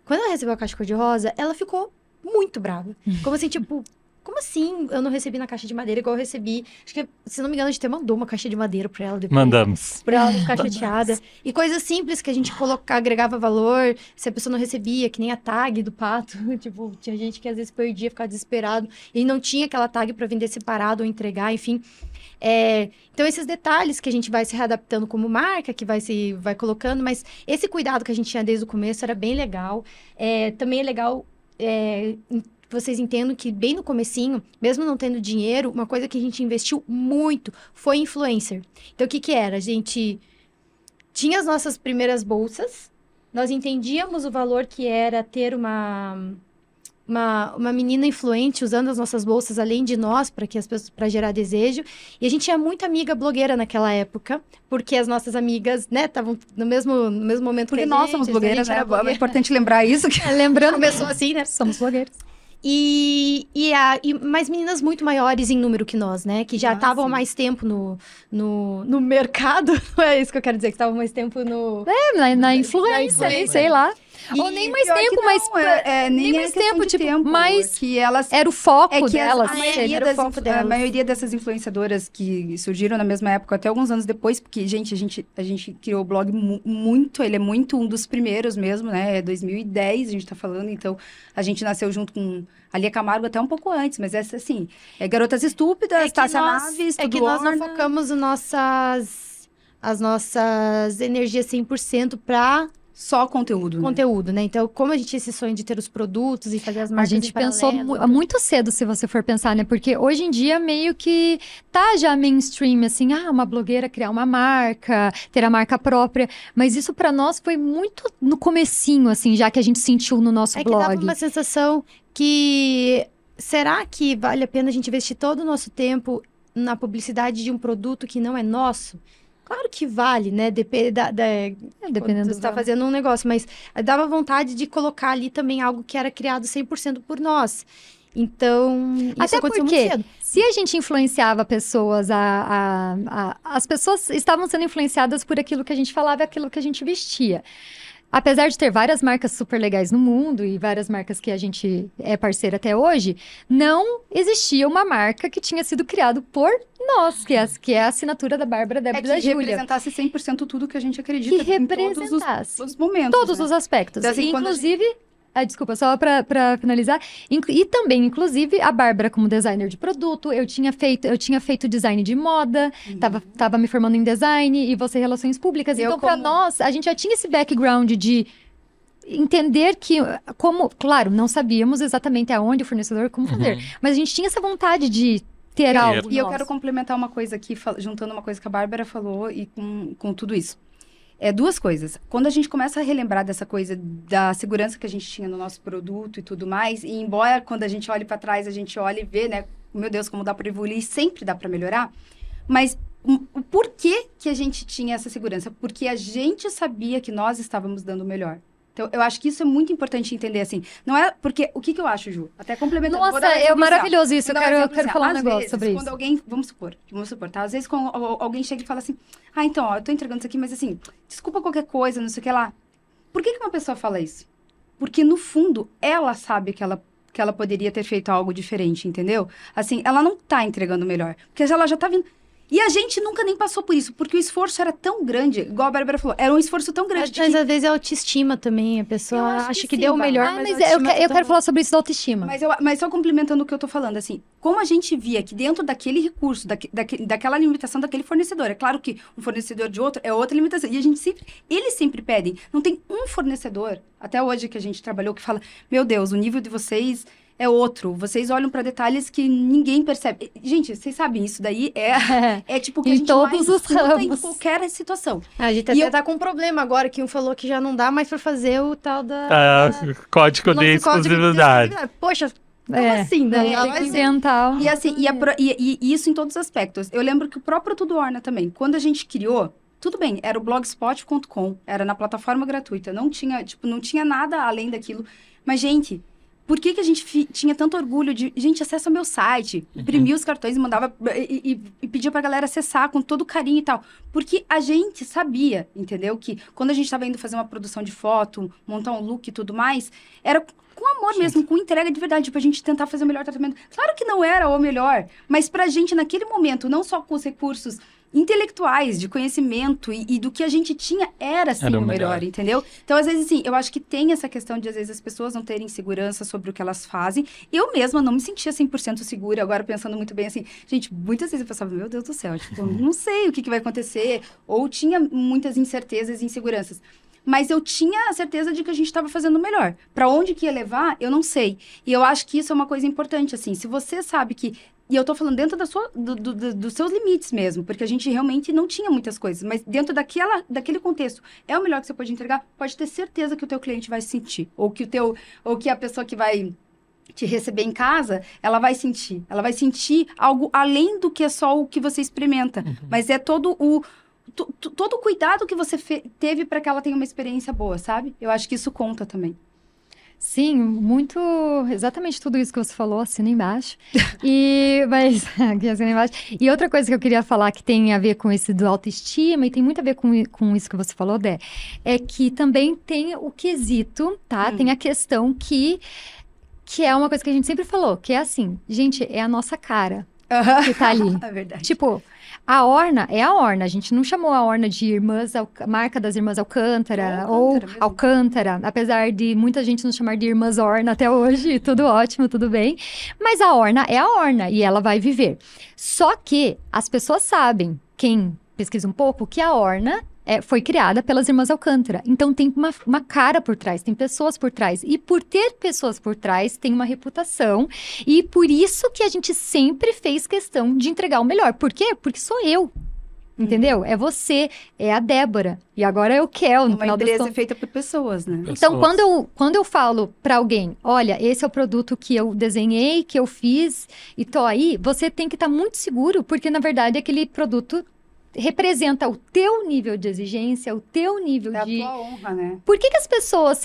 Quando ela recebeu a caixa cor-de-rosa, ela ficou muito brava. Como assim, tipo... Como assim eu não recebi na caixa de madeira igual eu recebi? Acho que, se não me engano, a gente até mandou uma caixa de madeira pra ela depois. Mandamos. Pra ela ficar chateada. E coisas simples que a gente agregava valor, se a pessoa não recebia, que nem a tag do pato. Tipo, tinha gente que às vezes perdia, ficava desesperado. E não tinha aquela tag pra vender separado ou entregar, enfim. Então, esses detalhes que a gente vai se readaptando como marca, que vai colocando, mas esse cuidado que a gente tinha desde o começo era bem legal. Também é legal... vocês entendam que bem no comecinho, mesmo não tendo dinheiro, uma coisa que a gente investiu muito foi influencer. Então, o que era? A gente tinha as nossas primeiras bolsas, nós entendíamos o valor que era ter uma menina influente usando as nossas bolsas, além de nós, para gerar desejo. E a gente tinha muita amiga blogueira naquela época, porque as nossas amigas, né, estavam no mesmo momento porque que a gente. Nós somos blogueiras, né? É importante lembrar isso. Lembrando, começou assim, né? Somos blogueiras. E mais meninas muito maiores em número que nós, né? Que já estavam há mais tempo no mercado. Não é isso que eu quero dizer, que estavam mais tempo no... na influência, sei lá. Ou nem mais tempo, mas... nem mais tempo, tipo, mas que elas... Era o foco delas. A maioria dessas influenciadoras que surgiram na mesma época, até alguns anos depois, porque, gente, a gente criou o blog muito, ele é muito um dos primeiros mesmo, né? É 2010, a gente tá falando, então a gente nasceu junto com a Lia Camargo até um pouco antes, mas assim, Garotas Estúpidas, Tássia Naves, tudo que nós não focamos as nossas energias 100% pra... Só conteúdo. Conteúdo, né? Então, como a gente tinha esse sonho de ter os produtos e fazer as marcas. A gente pensou muito cedo, se você for pensar, né? Porque hoje em dia meio que tá já mainstream, assim, uma blogueira criar uma marca, ter a marca própria. Mas isso pra nós foi muito no comecinho, assim, já que a gente sentiu no nosso blog. Que dava uma sensação que... Será que vale a pena a gente investir todo o nosso tempo na publicidade de um produto que não é nosso? Claro que vale, né? Dependendo do que você tá fazendo um negócio, mas dava vontade de colocar ali também algo que era criado 100% por nós. Então, isso Até aconteceu porque, muito cedo. se a gente influenciava pessoas, as pessoas estavam sendo influenciadas por aquilo que a gente falava e aquilo que a gente vestia. Apesar de ter várias marcas super legais no mundo e várias marcas que a gente é parceira até hoje, não existia uma marca que tinha sido criada por nós, que é a assinatura da Bárbara, Débora e da que Júlia. representasse 100% tudo que a gente acredita Que em todos representasse os momentos. todos né? os aspectos. Então, assim, quando a Inclusive, desculpa, só para finalizar. E também, inclusive, a Bárbara como designer de produto, eu tinha feito design de moda, tava me formando em design e você relações públicas. Eu Então, para nós, a gente já tinha esse background de entender que, claro, não sabíamos exatamente aonde o fornecedor, como fazer, mas a gente tinha essa vontade de ter algo E eu nosso. quero complementar uma coisa aqui, juntando uma coisa que a Bárbara falou e com tudo isso. Duas coisas. Quando a gente começa a relembrar dessa coisa da segurança que a gente tinha no nosso produto e tudo mais, e embora quando a gente olhe para trás, a gente olhe e vê, né, meu Deus, como dá para evoluir, sempre dá para melhorar, mas o porquê que a gente tinha essa segurança? Porque a gente sabia que nós estávamos dando o melhor. Então, eu acho que isso é muito importante entender, assim. Não é porque... O que eu acho, Ju? Até complementando. Nossa, é maravilhoso isso. Vou Eu dar um quero exemplo, falar um às negócio vezes, sobre quando isso. alguém... Vamos supor, tá? Às vezes, quando alguém chega e fala assim, então, ó, eu tô entregando isso aqui, mas assim, desculpa qualquer coisa, não sei o que lá. Por que uma pessoa fala isso? Porque, no fundo, ela sabe que ela poderia ter feito algo diferente, entendeu? Assim, ela não tá entregando melhor. Porque ela já tá vindo... E a gente nunca nem passou por isso, porque o esforço era tão grande, igual a Bárbara falou, era um esforço tão grande. Mas às vezes é autoestima também, a pessoa acha que sim, deu o melhor, Mas mas a autoestima eu tá quero falar sobre isso da autoestima. Mas só complementando o que eu tô falando, assim, como a gente via que dentro daquele recurso, daquela limitação daquele fornecedor, é claro que um fornecedor de outro é outra limitação, e eles sempre pedem, não tem um fornecedor, até hoje que a gente trabalhou, que fala, meu Deus, o nível de vocês é outro, vocês olham para detalhes que ninguém percebe. Gente, vocês sabem, isso daí é tipo o que Em a gente todos mais os escuta em ramos. qualquer situação. A gente até tá com um problema agora, que um falou que já não dá mais pra fazer o tal da... Código de nosso código de exclusividade. Poxa, como assim, né? Tem que inventar. E assim, e isso em todos os aspectos. Eu lembro que o próprio Tudo Orna também, quando a gente criou, tudo bem, era o blogspot.com, era na plataforma gratuita, não tinha nada além daquilo. Mas, gente, por que a gente tinha tanto orgulho de... Gente, acessa meu site, imprimia os cartões e mandava... E pedia pra galera acessar com todo carinho e tal. Porque a gente sabia, entendeu? Que quando a gente tava indo fazer uma produção de foto, montar um look e tudo mais, era com amor mesmo, com entrega de verdade, pra gente tentar fazer o melhor tratamento. Claro que não era o melhor, mas pra gente, naquele momento, não só com os recursos intelectuais, de conhecimento e do que a gente tinha, era sim o melhor, entendeu? Então, às vezes, assim, eu acho que tem essa questão de, às vezes, as pessoas não terem segurança sobre o que elas fazem. Eu mesma não me sentia 100% segura, agora pensando muito bem, assim, gente, muitas vezes eu pensava, meu Deus do céu, tipo, não sei o que vai acontecer, ou tinha muitas incertezas e inseguranças. Mas eu tinha a certeza de que a gente estava fazendo o melhor. Para onde que ia levar, eu não sei. E eu acho que isso é uma coisa importante, assim, se você sabe que... E eu tô falando dentro dos seus limites mesmo, porque a gente realmente não tinha muitas coisas, mas dentro daquele contexto, é o melhor que você pode entregar, pode ter certeza que o teu cliente vai sentir, ou que a pessoa que vai te receber em casa, ela vai sentir algo além do que é só o que você experimenta, mas é todo o cuidado que você teve para que ela tenha uma experiência boa, sabe? Eu acho que isso conta também. Sim, muito, exatamente tudo isso que você falou, assina embaixo. Aqui assina embaixo. E outra coisa que eu queria falar que tem a ver com esse do autoestima e tem muito a ver com isso que você falou, Dé, é que também tem o quesito, tá? Tem a questão que é uma coisa que a gente sempre falou, que é assim, gente, é a nossa cara que tá ali. É verdade. Tipo, a Orna é a Orna. A gente não chamou a Orna de marca das Irmãs Alcântara ou mesmo. Alcântara, apesar de muita gente nos chamar de Irmãs Orna até hoje, tudo ótimo, tudo bem. Mas a Orna é a Orna e ela vai viver. Só que as pessoas sabem, quem pesquisa um pouco, que a Orna foi criada pelas Irmãs Alcântara. Então, tem uma cara por trás, tem pessoas por trás. E por ter pessoas por trás, tem uma reputação. E por isso que a gente sempre fez questão de entregar o melhor. Por quê? Porque sou eu. Entendeu? É você, é a Débora. E agora é o Kel, no Uma final das empresa contas. é feita por pessoas, né? Então, quando eu falo pra alguém, olha, esse é o produto que eu desenhei, que eu fiz e tô aí, você tem que estar muito seguro, porque, na verdade, aquele produto representa o teu nível de exigência, o teu nível É a de... tua honra, né? Por que as pessoas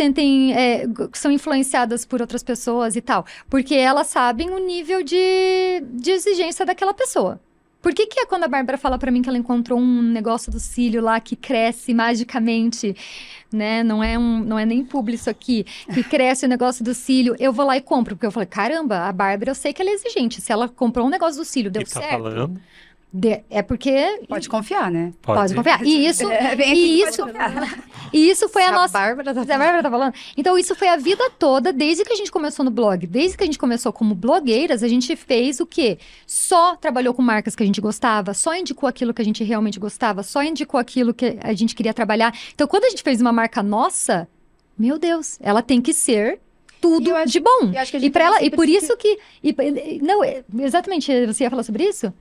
são influenciadas por outras pessoas e tal? Porque elas sabem o nível de exigência daquela pessoa. Por que é quando a Bárbara fala pra mim que ela encontrou um negócio do cílio lá que cresce magicamente, né? Não é nem publi isso aqui, que cresce o negócio do cílio, eu vou lá e compro. Porque eu falei, caramba, a Bárbara, eu sei que ela é exigente. Se ela comprou um negócio do cílio, deu E tá certo. falando? É porque... Pode confiar, né? Pode confiar. E isso... Vem aqui E que isso, pode confiar. e isso foi a nossa... Bárbara A Bárbara tá falando. Então, isso foi a vida toda, desde que a gente começou no blog. Desde que a gente começou como blogueiras, a gente fez o quê? Só trabalhou com marcas que a gente gostava, só indicou aquilo que a gente realmente gostava, só indicou aquilo que a gente queria trabalhar. Então, quando a gente fez uma marca nossa, meu Deus, ela tem que ser tudo E eu acho- de bom. eu acho que a E gente para ela, sempre e por isso que não, exatamente, você ia falar sobre isso?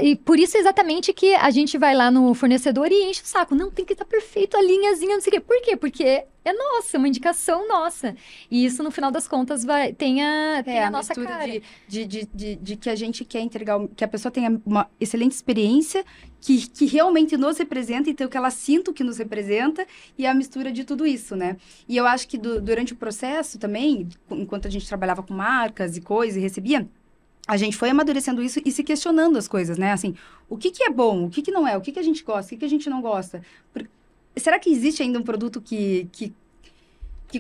E por isso exatamente que a gente vai lá no fornecedor e enche o saco. Não, tem que estar perfeito a linhazinha, não sei o quê. Por quê? Porque é nossa, uma indicação nossa. E isso, no final das contas, tem a nossa mistura cara. de que a gente quer entregar, que a pessoa tenha uma excelente experiência, que realmente nos representa, então que ela sinta o que nos representa, e a mistura de tudo isso, né? E eu acho que durante o processo também, enquanto a gente trabalhava com marcas e coisas e recebia, a gente foi amadurecendo isso e se questionando as coisas, né? Assim, o que é bom, o que não é, o que a gente gosta, o que a gente não gosta. Será que existe ainda um produto que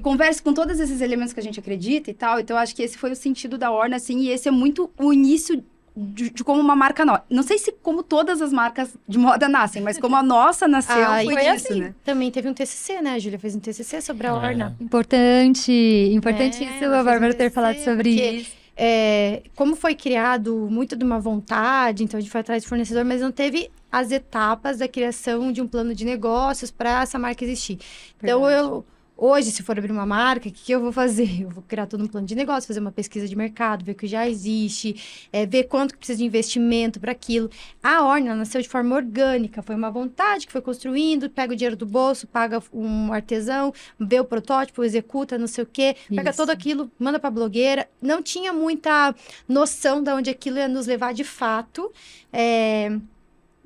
converse com todos esses elementos que a gente acredita e tal? Então, eu acho que esse foi o sentido da Orna, assim, e esse é muito o início de como uma marca nova. Não sei se como todas as marcas de moda nascem, mas como a nossa nasceu, foi foi disso, assim. né? Também teve um TCC, né? A Júlia fez um TCC sobre a Orna. Importantíssimo ela a fez Bárbara um ter TCC, falado sobre porque, isso. como foi criado muito de uma vontade, então a gente foi atrás de fornecedor, mas não teve as etapas da criação de um plano de negócios para essa marca existir. Então, hoje, se for abrir uma marca, o que eu vou fazer? Eu vou criar todo um plano de negócio, fazer uma pesquisa de mercado, ver o que já existe, ver quanto que precisa de investimento para aquilo. A Orna nasceu de forma orgânica, foi uma vontade que foi construindo, pega o dinheiro do bolso, paga um artesão, vê o protótipo, executa, não sei o quê, pega Isso. todo aquilo, manda para blogueira. Não tinha muita noção de onde aquilo ia nos levar de fato.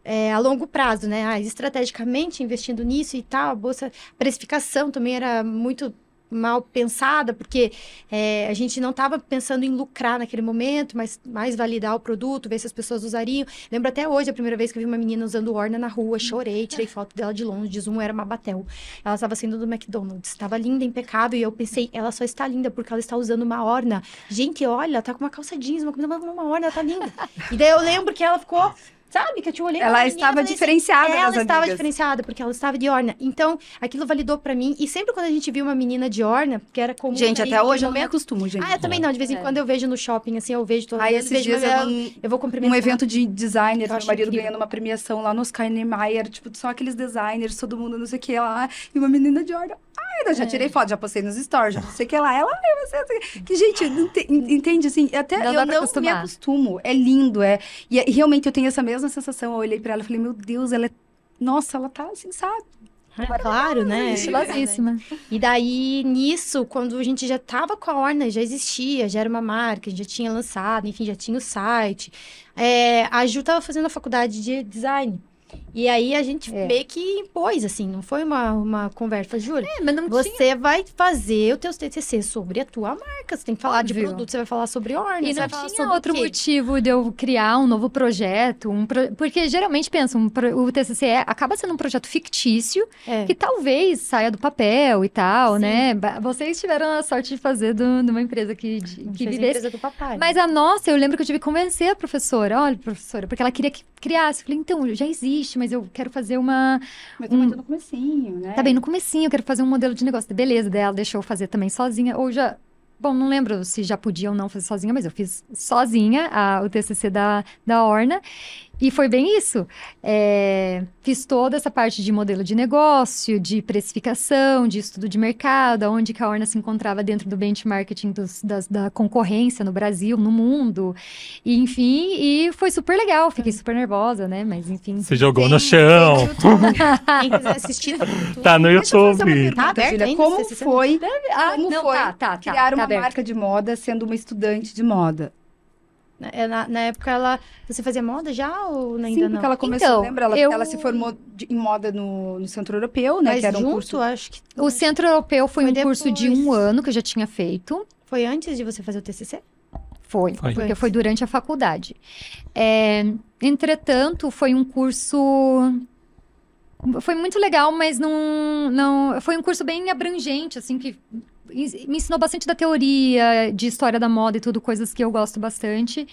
A longo prazo, né? Estrategicamente investindo nisso e tal, a bolsa precificação também era muito mal pensada, porque a gente não estava pensando em lucrar naquele momento, mas mais validar o produto, ver se as pessoas usariam. Lembro até hoje, a primeira vez que eu vi uma menina usando Orna na rua, chorei, tirei foto dela de longe, de zoom, era uma Batel. Ela estava saindo do McDonald's, estava linda, impecável, e eu pensei, ela só está linda porque ela está usando uma Orna. Gente, olha, ela tá com uma calça jeans, uma Orna, ela tá linda. E daí eu lembro que ela ficou... Sabe, que eu te olhei Ela estava diferenciada das ela estava amigas. diferenciada, porque ela estava de Orna. Então, aquilo validou pra mim. E sempre quando a gente viu uma menina de Orna, que era comum... Gente, aí, até hoje naquele eu não me momento- acostumo, gente. eu também não. De vez em quando eu vejo no shopping, assim, eu vejo... Aí, esses dias eu vou cumprimentar. um evento de designer, Eu meu acho marido incrível. ganhando uma premiação lá no Oscar Niemeyer, tipo, só aqueles designers, todo mundo não sei o que lá, e uma menina de Orna. Eu já tirei foto, já postei nos stories, já não sei o que lá. Ela, que gente, não entende, assim, até Não eu dá pra não me acostumar. acostumo. É lindo, e realmente eu tenho essa mesma sensação. Eu olhei pra ela e falei, meu Deus, ela é, nossa, ela tá assim, sabe? Claro, né? Estilosíssima. E daí, nisso, quando a gente já tava com a Orna, já existia, já era uma marca, a gente já tinha lançado, enfim, já tinha o site. A Ju tava fazendo a faculdade de design. E aí, a gente meio que impôs, assim, não foi uma conversa, Júlia. Mas não Você vai fazer o teu TCC sobre a tua marca. Você tem que falar de Óbvio. produto, você vai falar sobre Orna, E você não vai falar tinha sobre outro o quê? motivo de eu criar um novo projeto, porque geralmente, pensa, o TCC acaba sendo um projeto fictício, que talvez saia do papel e tal, Sim. né? Vocês tiveram a sorte de fazer de uma empresa que Fez a vivesse. empresa do papai. Mas a nossa, eu lembro que eu tive que convencer a professora. Olha, professora, porque ela queria que criasse. Eu falei, então, já existe, mas eu quero fazer uma... Mas também tô no comecinho, né? Tá bem no comecinho, eu quero fazer um modelo de negócio. Beleza, daí ela deixou eu fazer também sozinha. Ou já... Bom, não lembro se já podia ou não fazer sozinha, mas eu fiz sozinha o TCC da Orna. E foi bem isso. Fiz toda essa parte de modelo de negócio, de precificação, de estudo de mercado, onde que a Orna se encontrava dentro do benchmarking da concorrência no Brasil, no mundo. E, enfim, e foi super legal. Fiquei super nervosa, né? Mas, enfim. Se jogou no chão. Quem quiser assistir, tá no YouTube. Tá no Deixa eu fazer uma YouTube. pergunta, Tá aberto Júlia. ainda, Como CCC? foi, Ah, como não, foi tá criar uma aberto. marca de moda sendo uma estudante de moda? Na época, você fazia moda já ou ainda Sim, não? porque ela começou, Então, lembra? Ela se formou em moda no Centro Europeu, né? Mas Que era um junto, curso... acho que... O Centro Europeu foi Foi um curso de depois. 1 ano que eu já tinha feito. Foi antes de você fazer o TCC? Foi, Foi. porque foi durante a faculdade. Entretanto, foi um curso... Foi muito legal, mas não... Foi um curso bem abrangente, assim, que me ensinou bastante da teoria, de história da moda e tudo, coisas que eu gosto bastante.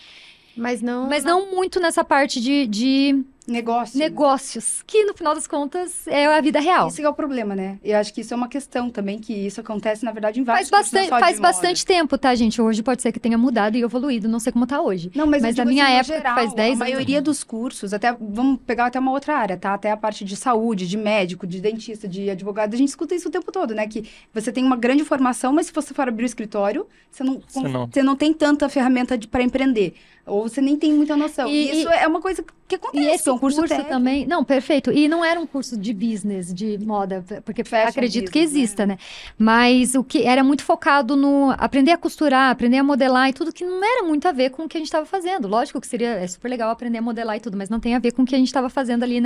Mas não... Mas não muito nessa parte de Negócio. né? negócios, que no final das contas é a vida real. Isso que é o problema, né? Eu acho que isso é uma questão também, que isso acontece, na verdade, em vários Faz cursos, não bastante, só de faz moda. bastante tempo, tá, gente? Hoje pode ser que tenha mudado e evoluído, não sei como tá hoje. Não, mas eu na digo minha assim, no época, que geral, faz 10 a anos... maioria dos cursos, até vamos pegar até uma outra área, tá? Até a parte de saúde, de médico, de dentista, de advogado, a gente escuta isso o tempo todo, né? Que você tem uma grande formação, mas se você for abrir o escritório, você não tem tanta ferramenta para empreender. Ou você nem tem muita noção. E isso é uma coisa que acontece. E esse é um curso técnico. também... Não, perfeito. E não era um curso de business, de moda, porque Fashion acredito que business, exista, né? Mas o que era muito focado no aprender a costurar, aprender a modelar e tudo, que não era muito a ver com o que a gente estava fazendo. Lógico que é super legal aprender a modelar e tudo, mas não tem a ver com o que a gente estava fazendo ali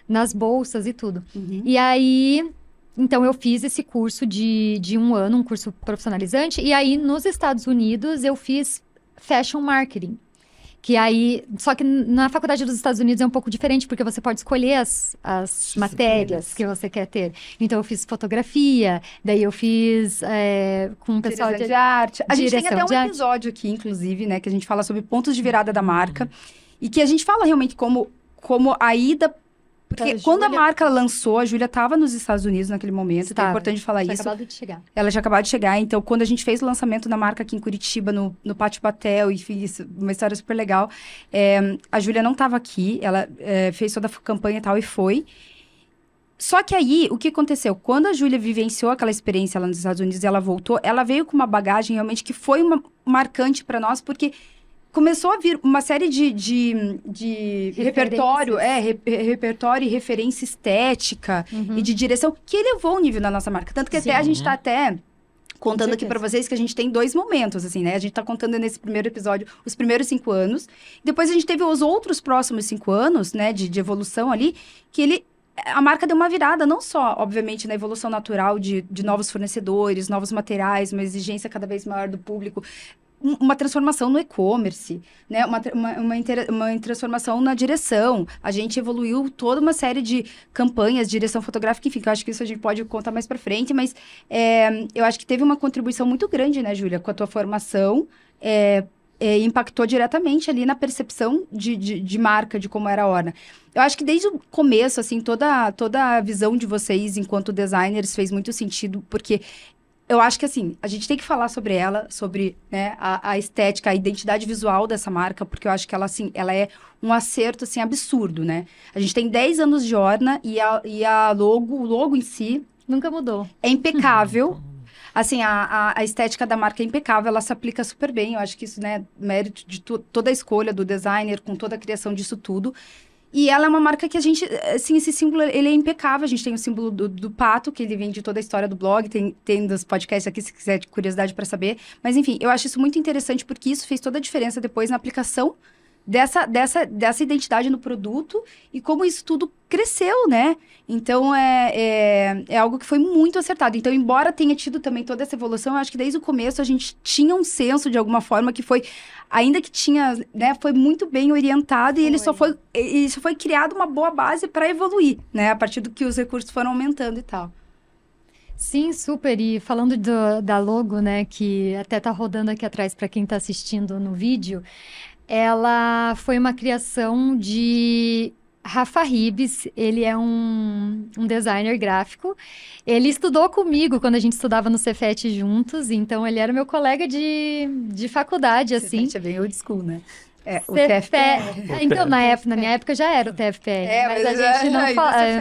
nas bolsas e tudo. Uhum. E aí... Então, eu fiz esse curso de 1 ano, um curso profissionalizante. E aí, nos Estados Unidos, eu fiz Fashion Marketing. Que aí... Só que na faculdade dos Estados Unidos é um pouco diferente, porque você pode escolher as matérias que você quer ter. Então, eu fiz fotografia, daí eu fiz com o pessoal Direção de arte. A gente tem direção até de um arte. episódio aqui, inclusive, né? Que a gente fala sobre pontos de virada da marca. E que a gente fala realmente como a ida... Porque quando a marca lançou, a Júlia estava nos Estados Unidos naquele momento. Então é importante falar Tinha isso. acabado de chegar. Ela já acabou de chegar. Então, quando a gente fez o lançamento da marca aqui em Curitiba, no Pátio Batel, e fiz uma história super legal, a Júlia não estava aqui. Ela fez toda a campanha e tal, e foi. Só que aí, o que aconteceu? Quando a Júlia vivenciou aquela experiência lá nos Estados Unidos e ela voltou, ela veio com uma bagagem realmente que foi marcante para nós, porque começou a vir uma série de repertório, repertório e referência estética e de direção que elevou o nível da nossa marca. Tanto que até a gente está contando aqui para vocês que a gente tem 2 momentos, assim, né? A gente tá contando nesse primeiro episódio os primeiros 5 anos. Depois a gente teve os outros próximos 5 anos, né, de evolução ali, que a marca deu uma virada, não só, obviamente, na evolução natural de novos fornecedores, novos materiais, uma exigência cada vez maior do público, uma transformação no e-commerce, né? Uma transformação na direção. A gente evoluiu toda uma série de campanhas, direção fotográfica, enfim, que eu acho que isso a gente pode contar mais pra frente, mas eu acho que teve uma contribuição muito grande, né, Júlia, com a tua formação, impactou diretamente ali na percepção de marca, de como era a Orna. Eu acho que desde o começo, assim, toda a visão de vocês enquanto designers fez muito sentido, porque eu acho que, assim, a gente tem que falar sobre ela, sobre, né, a estética, a identidade visual dessa marca, porque eu acho que ela, assim, ela é um acerto, assim, absurdo, né? A gente tem 10 anos de Orna e o logo em si... Nunca mudou. É impecável. Assim, a estética da marca é impecável, ela se aplica super bem. Eu acho que isso, né, mérito de toda a escolha do designer, com toda a criação disso tudo. E ela é uma marca que a gente, assim, esse símbolo, ele é impecável. A gente tem o símbolo do pato, que ele vem de toda a história do blog, tem dos podcasts aqui, se quiser de curiosidade para saber. Mas, enfim, eu acho isso muito interessante, porque isso fez toda a diferença depois na aplicação dessa identidade no produto e como isso tudo cresceu, né? Então, é algo que foi muito acertado. Então, embora tenha tido também toda essa evolução, eu acho que desde o começo a gente tinha um senso, de alguma forma, que foi, ainda que tinha, né, foi muito bem orientado e ele só foi criado uma boa base para evoluir, né? A partir do que os recursos foram aumentando e tal. Sim, super. E falando da logo, né, que até tá rodando aqui atrás para quem tá assistindo no vídeo, ela foi uma criação de Rafa Ribes. Ele é um designer gráfico. Ele estudou comigo quando a gente estudava no Cefet juntos, então ele era meu colega de faculdade, assim. Cefet é bem old school, né? O Cefet. TFPR. Então, na minha época já era o TFPR, mas a gente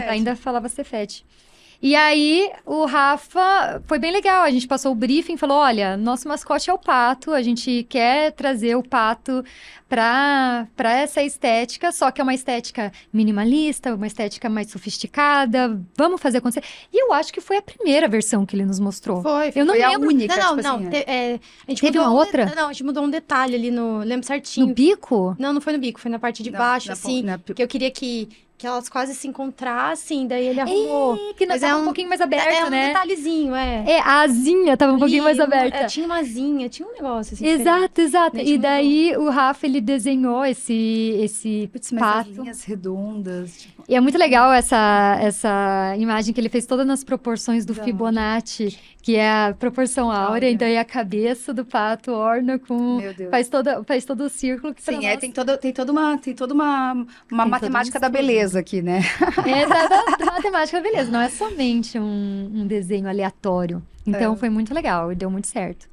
ainda falava Cefet. E aí, o Rafa, foi bem legal, a gente passou o briefing, falou, olha, nosso mascote é o pato, a gente quer trazer o pato para essa estética, só que é uma estética minimalista, uma estética mais sofisticada, vamos fazer acontecer. E eu acho que foi a primeira versão que ele nos mostrou. Foi Eu não Foi a lembro. única, Não, tipo não, assim, a gente Teve mudou uma outra? Não, a gente mudou um detalhe ali no... Lembro certinho. No bico? Não foi no bico, foi na parte de Não, baixo, assim. Que eu queria que elas quase se encontrassem, daí ele arrumou. Que não Mas tava um pouquinho mais aberto, É um né? detalhezinho, é. É, a asinha tava um pouquinho mais aberta. Tinha uma asinha, tinha um negócio assim. Exato, exato. Né, E daí o Rafa, ele desenhou esse Putz, mas as pato. linhas redondas, tipo... E é muito legal essa imagem que ele fez toda nas proporções do Da Fibonacci, que é a proporção áurea, e daí a cabeça do pato orna com... Meu Deus. Faz todo o círculo. Que pra Sim, nós- tem toda uma matemática da estudo. beleza aqui, né? Essa da matemática, beleza. Não é somente um desenho aleatório. Então foi muito legal e deu muito certo.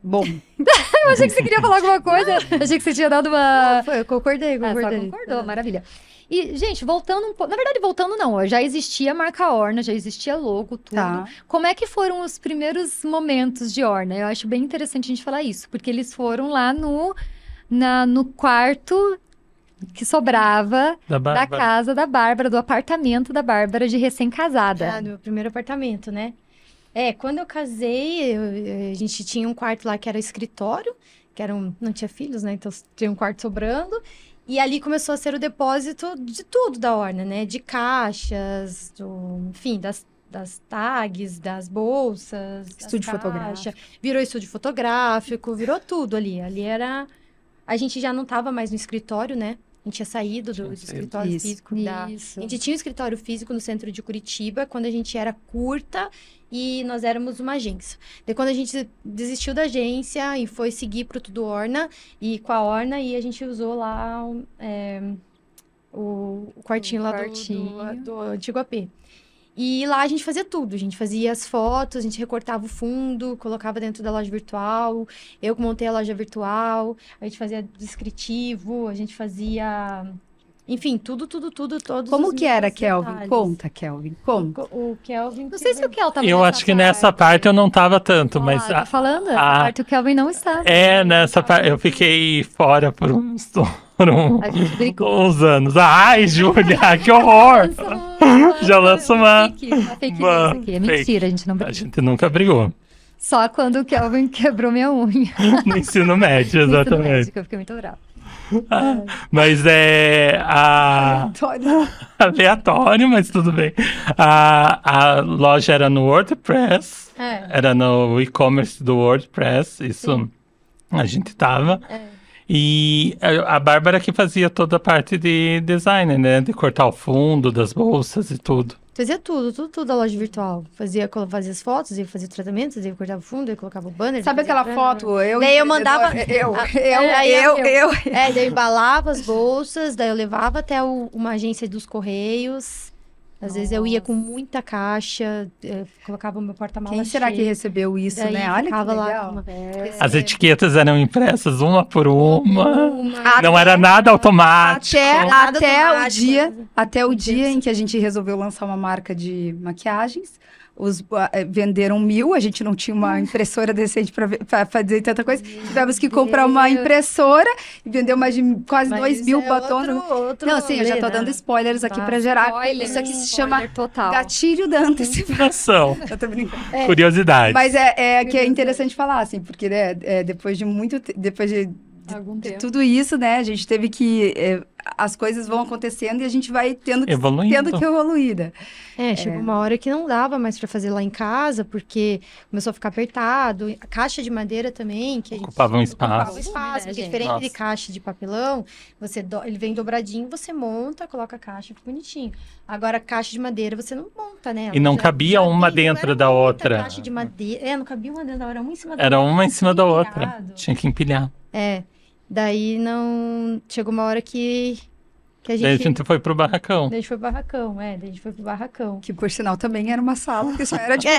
Bom, Eu achei que você queria falar alguma coisa. Achei que você tinha dado uma... Eu concordei, Ah, só concordou, maravilha. E, gente, voltando um pouco... Na verdade, voltando não. Ó, já existia a marca Orna, já existia logo, tudo. tá. Como é que foram os primeiros momentos de Orna? Eu acho bem interessante a gente falar isso. Porque eles foram lá no quarto que sobrava Da da Bárbara. casa da Bárbara, do apartamento da Bárbara de recém-casada. Do meu primeiro apartamento, né? Quando eu casei, a gente tinha um quarto lá que era escritório, não tinha filhos, né? Então tinha um quarto sobrando. E ali começou a ser o depósito de tudo da Orna, né? De caixas, enfim, das tags, das bolsas, das Estúdio caixas. fotográfico. Virou estúdio fotográfico, virou tudo ali. Ali era... A gente já não estava mais no escritório, né? A gente tinha saído do escritório Isso. físico Isso. A gente tinha um escritório físico no centro de Curitiba, quando a gente era curta e nós éramos uma agência. Daí, quando a gente desistiu da agência e foi seguir pro Tudo Orna, e com a Orna, e a gente usou lá o quartinho O lá quartinho. do antigo AP. E lá a gente fazia tudo. A gente fazia as fotos, a gente recortava o fundo, colocava dentro da loja virtual. Eu montei a loja virtual. A gente fazia descritivo, a gente fazia... Enfim, tudo, todos Como os que era, micros Kelvin? detalhes. Conta, Kelvin. Conta. O Kelvin... Não sei se o Kel tava Eu acho que nessa parte eu não tava tanto, mas... Tá falando? Essa a- parte o Kelvin não está. nessa parte eu fiquei fora por A gente brigou. uns anos. Ai, Júlia, que horror! Já lança uma fake uma news aqui. É fake. mentira, a gente não A brigou. gente nunca brigou. Só quando o Kelvin quebrou minha unha. No ensino médio, No ensino exatamente. médio, que eu fiquei muito brava. Mas aleatório, mas tudo bem. A loja era no WordPress, era no e-commerce do WordPress, isso a gente tava. E a Bárbara que fazia toda a parte de design, né? De cortar o fundo das bolsas e tudo. Fazia tudo da loja virtual. Fazia as fotos, ia fazer tratamentos, ia cortar o fundo, ia colocava o banner. Sabe fazia aquela banner. foto? Daí eu mandava- Eu. Daí eu embalava as bolsas, daí eu levava até uma agência dos Correios. Às vezes eu ia com muita caixa, colocava o meu porta-malas Quem será que cheio. recebeu isso, Daí né? Olha que ficava lá legal. com uma- As etiquetas eram impressas uma por uma. uma- Não era nada automático. Nada Até automático. o dia em que a gente resolveu lançar uma marca de maquiagens. Venderam 1.000, a gente não tinha uma impressora decente para fazer tanta coisa. Tivemos que comprar uma impressora e vendeu mais de quase Mas 2.000 é batons. outro Não, sim, eu já tô rolê, dando né? spoilers aqui Tá. para gerar. Spoiler, Isso aqui se spoiler chama total. gatilho da antecipação. Ação. Eu tô brincando. Curiosidade. Mas que é interessante falar, assim, porque né, depois de Algum tempo. tudo isso, né, a gente teve que... as coisas vão acontecendo e a gente vai tendo que Evoluindo. evoluir, né? Chegou uma hora que não dava mais pra fazer lá em casa, porque começou a ficar apertado. A caixa de madeira também, que a gente Ocupava um ocupava espaço. espaço, Né, porque gente? diferente de Nossa. caixa de papelão, ele vem dobradinho, você monta, coloca a caixa, fica bonitinho. Agora, caixa de madeira, você não monta, né? E não cabia uma tem- dentro era da muita outra. Caixa de madeira, não cabia uma dentro da outra, era uma em cima da Era outra. uma em cima da outra. empilhado. Tinha que empilhar. Daí não. Chegou uma hora que a Daí a gente. gente foi pro barracão. Daí a gente foi pro barracão, daí a gente foi pro barracão. Que, por sinal, também era uma sala, que só era tipo...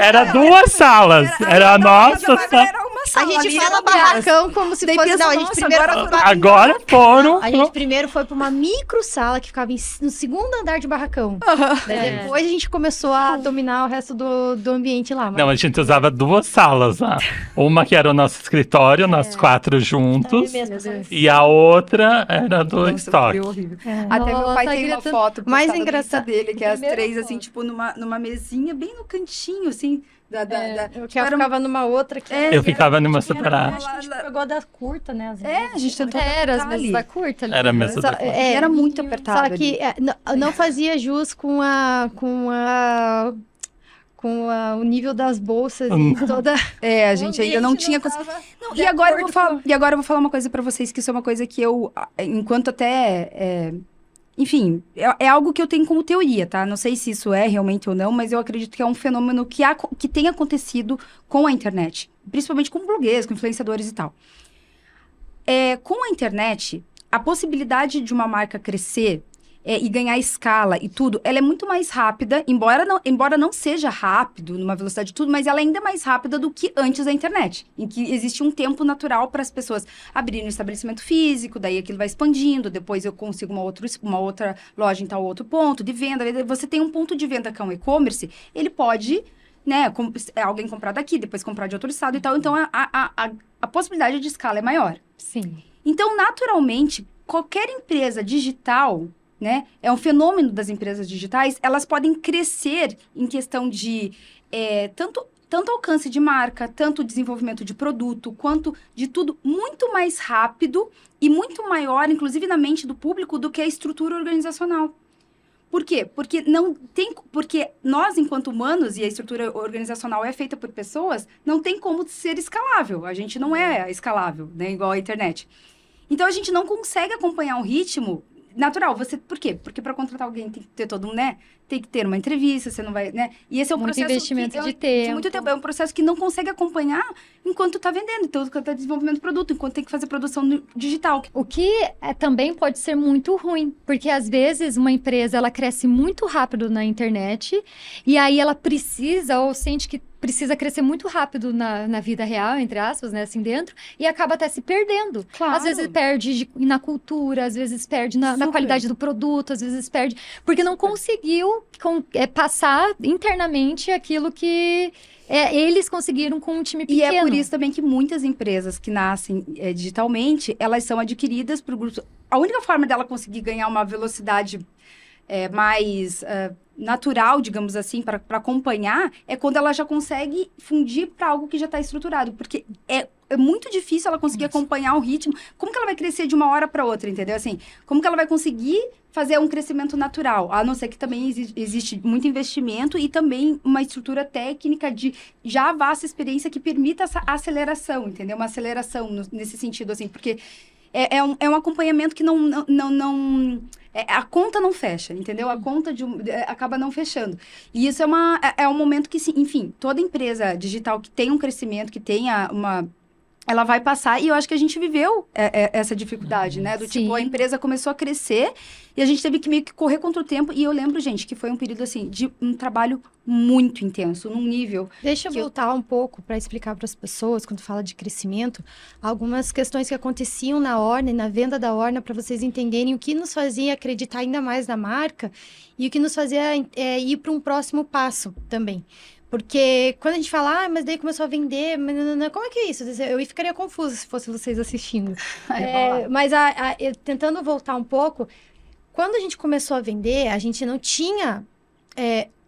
Era duas salas. Era a nossa Mas sala. era uma uma A sala gente ali, fala era barracão como se Daí fosse... pensa, Não, a gente nossa, primeiro agora foi pra... Agora foram. A gente primeiro foi pra uma micro sala que ficava no segundo andar de barracão. Daí depois a gente começou a dominar o resto do ambiente lá. Não, a gente usava 2 salas lá. Uma que era o nosso escritório, nós 4 juntos. E a outra era do Nossa, estoque. foi horrível. Até meu Nossa, pai tem uma gritando. foto Mais postada no engraçado- Insta dele, que é as Primeira 3, assim, foto. tipo, numa mesinha, bem no cantinho, assim, Eu tipo, era ficava numa outra que... É, Eu ficava numa Era, separada. acho que a gente pegou da curta, né? às É, vezes. a gente tentou Era, às adaptar vezes ali. da curta. ali. Era mesmo. Só- é, Era muito apertado Só que não fazia jus o nível das bolsas e toda... É, a gente ainda não tinha... Não, e agora eu vou falar uma coisa pra vocês, que isso é uma coisa que eu, enquanto até... enfim, é algo que eu tenho como teoria, tá? Não sei se isso é realmente ou não, mas eu acredito que é um fenômeno que tem acontecido com a internet. Principalmente com blogueiros, com influenciadores e tal. Com a internet, a possibilidade de uma marca crescer e ganhar escala e tudo, ela é muito mais rápida, embora não seja rápido, numa velocidade de tudo, mas ela é ainda mais rápida do que antes da internet, em que existe um tempo natural para as pessoas abrirem um estabelecimento físico, daí aquilo vai expandindo, depois eu consigo uma outra loja em tal outro ponto de venda. Você tem um ponto de venda que é um e-commerce, ele pode, né, alguém comprar daqui, depois comprar de outro estado e tal, então a possibilidade de escala é maior. Sim. Então, naturalmente, qualquer empresa digital, né, é um fenômeno das empresas digitais, elas podem crescer em questão de tanto alcance de marca, tanto desenvolvimento de produto, quanto de tudo muito mais rápido e muito maior, inclusive na mente do público, do que a estrutura organizacional. Por quê? Porque nós, enquanto humanos, e a estrutura organizacional é feita por pessoas, não tem como ser escalável. A gente não é escalável, né, igual a internet. Então, a gente não consegue acompanhar um ritmo natural. Por quê? Porque para contratar alguém tem que ter todo um, né? Tem que ter uma entrevista, você não vai, né? E esse é um Muito processo investimento de de tempo. muito tempo. É um processo que não consegue acompanhar enquanto está vendendo, enquanto está desenvolvendo o produto, enquanto tem que fazer produção digital. O que também pode ser muito ruim, porque às vezes uma empresa ela cresce muito rápido na internet e aí ela precisa ou sente que precisa crescer muito rápido na vida real, entre aspas, né, assim dentro, e acaba até se perdendo. Claro. Às vezes perde na cultura, às vezes perde na Super. qualidade do produto, às vezes perde porque não conseguiu passar internamente aquilo que eles conseguiram com um time pequeno. E é por isso também que muitas empresas que nascem digitalmente, elas são adquiridas por grupos. A única forma dela conseguir ganhar uma velocidade mais natural, digamos assim, para acompanhar, é quando ela já consegue fundir para algo que já está estruturado. Porque é muito difícil ela conseguir acompanhar o ritmo. Como que ela vai crescer de uma hora para outra, entendeu? Assim, como que ela vai conseguir fazer um crescimento natural? A não ser que também existe muito investimento e também uma estrutura técnica de já vasta experiência que permita essa aceleração, entendeu? Uma aceleração nesse sentido, assim, porque é um acompanhamento que a conta não fecha, entendeu? A conta acaba não fechando. E isso é um momento que, enfim, toda empresa digital que tem um crescimento, que tenha ela vai passar, e eu acho que a gente viveu essa dificuldade, né? Tipo, a empresa começou a crescer e a gente teve que meio que correr contra o tempo. E eu lembro, gente, que foi um período, assim, de um trabalho muito intenso, num nível... Deixa eu voltar um pouco para explicar para as pessoas, quando fala de crescimento, algumas questões que aconteciam na Orna e na venda da Orna, para vocês entenderem o que nos fazia acreditar ainda mais na marca e o que nos fazia ir para um próximo passo também. Porque quando a gente fala, mas daí começou a vender, como é que é isso? Eu ficaria confusa se fosse vocês assistindo. Mas tentando voltar um pouco, quando a gente começou a vender, a gente não tinha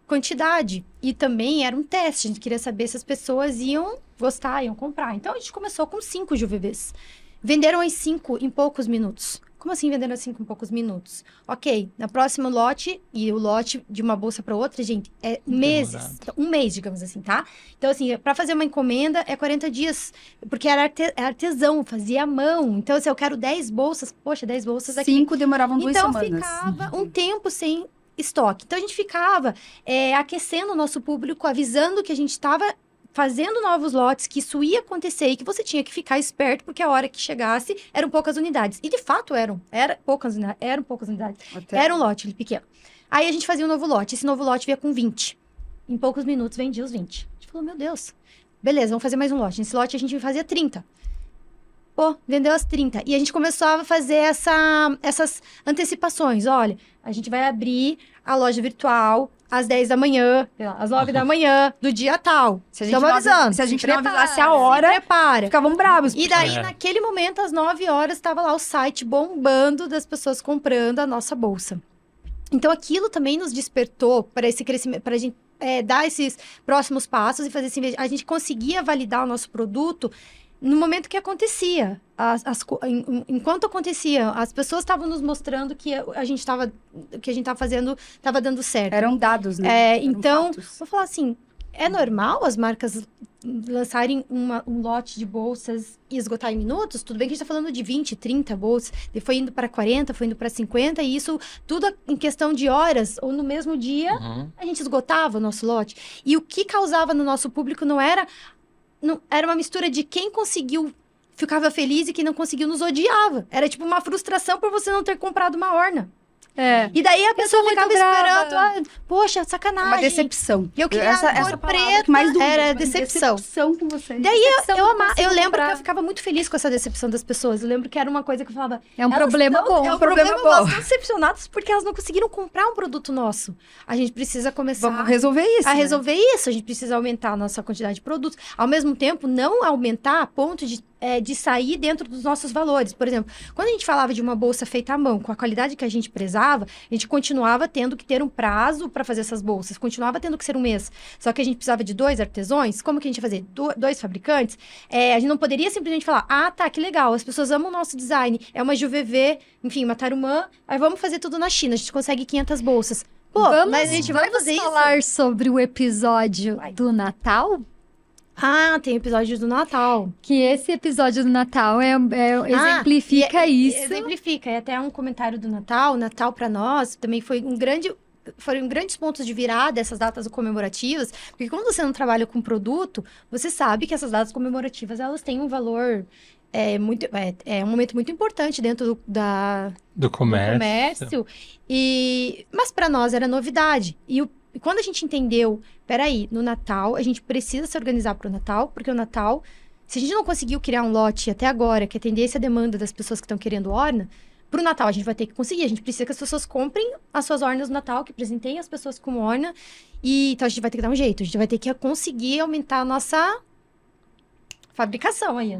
quantidade. E também era um teste, a gente queria saber se as pessoas iam gostar, iam comprar. Então, a gente começou com 5 JVVs. Venderam as 5 em poucos minutos. Como assim venderam as 5 em poucos minutos? Ok, na próxima lote, e o lote de uma bolsa para outra, gente, é meses. Então, um mês, digamos assim, tá? Então, assim, para fazer uma encomenda é 40 dias, porque era artesão, fazia à mão. Então, se eu quero 10 bolsas, poxa, 10 bolsas aqui. 5 demoravam 2 semanas. Então, ficava um tempo sem estoque. Então, a gente ficava aquecendo o nosso público, avisando que a gente estava fazendo novos lotes, que isso ia acontecer e que você tinha que ficar esperto, porque a hora que chegasse eram poucas unidades. E de fato eram poucas unidades. Era um lote pequeno. Aí a gente fazia um novo lote. Esse novo lote vinha com 20. Em poucos minutos vendia os 20. A gente falou, meu Deus, beleza, vamos fazer mais um lote. Nesse lote a gente fazia 30. Pô, vendeu as 30. E a gente começou a fazer essas antecipações. Olha, a gente vai abrir a loja virtual às 10 da manhã, sei lá, às 9 da manhã, do dia tal. Se a gente Estamos não avisando. se a gente Se não prepara, avisasse a hora, se prepara. ficavam bravos. E daí, É. naquele momento, às 9 horas, estava lá o site bombando das pessoas comprando a nossa bolsa. Então, aquilo também nos despertou para esse crescimento, para a gente dar esses próximos passos e fazer assim, a gente conseguia validar o nosso produto no momento que acontecia. Enquanto acontecia, as pessoas estavam nos mostrando que a gente estava fazendo, estava dando certo. Eram dados, né? Eram Então, fatos. vou falar assim, é normal as marcas lançarem um lote de bolsas e esgotar em minutos? Tudo bem que a gente está falando de 20, 30 bolsas, foi indo para 40, foi indo para 50, e isso tudo em questão de horas, ou no mesmo dia, a gente esgotava o nosso lote. E o que causava no nosso público era uma mistura de quem conseguiu, ficava feliz, e quem não conseguiu nos odiava. Era tipo uma frustração por você não ter comprado uma Orna. E daí a pessoa ficava esperando, poxa, sacanagem. Uma decepção. Eu queria essa cor palavra preta, que mais doía, era mas decepção. Decepção com vocês. Daí eu lembro comprar. que eu ficava muito feliz com essa decepção das pessoas. Eu lembro que era uma coisa que eu falava... É um problema bom. É um problema bom. Elas estão decepcionadas porque elas não conseguiram comprar um produto nosso. A gente precisa começar Vamos resolver isso. a né? resolver isso. A gente precisa aumentar a nossa quantidade de produtos. Ao mesmo tempo, não aumentar a ponto de sair dentro dos nossos valores. Por exemplo, quando a gente falava de uma bolsa feita à mão, com a qualidade que a gente prezava, a gente continuava tendo que ter um prazo para fazer essas bolsas, continuava tendo que ser um mês. Só que a gente precisava de 2 artesãos, como que a gente ia fazer? 2 fabricantes? A gente não poderia simplesmente falar, tá, que legal, as pessoas amam o nosso design, é uma JuVV, enfim, uma Tarumã, aí vamos fazer tudo na China, a gente consegue 500 bolsas. Pô, mas a gente vai fazer isso? falar sobre o episódio do Natal? Ah, tem episódios do Natal. Que esse episódio do Natal exemplifica isso. Exemplifica. E até um comentário do Natal. Natal, para nós, também foram grandes pontos de virada essas datas comemorativas. Porque quando você não trabalha com produto, você sabe que essas datas comemorativas, elas têm um valor... É um momento muito importante dentro Do comércio. Mas para nós era novidade. E quando a gente entendeu, peraí, no Natal, a gente precisa se organizar para o Natal, porque o Natal, se a gente não conseguiu criar um lote até agora que atendesse a demanda das pessoas que estão querendo Orna, para o Natal a gente vai ter que conseguir. A gente precisa que as pessoas comprem as suas Ornas no Natal, que presentem as pessoas com Orna. Então a gente vai ter que dar um jeito, a gente vai ter que conseguir aumentar a nossa fabricação aí, O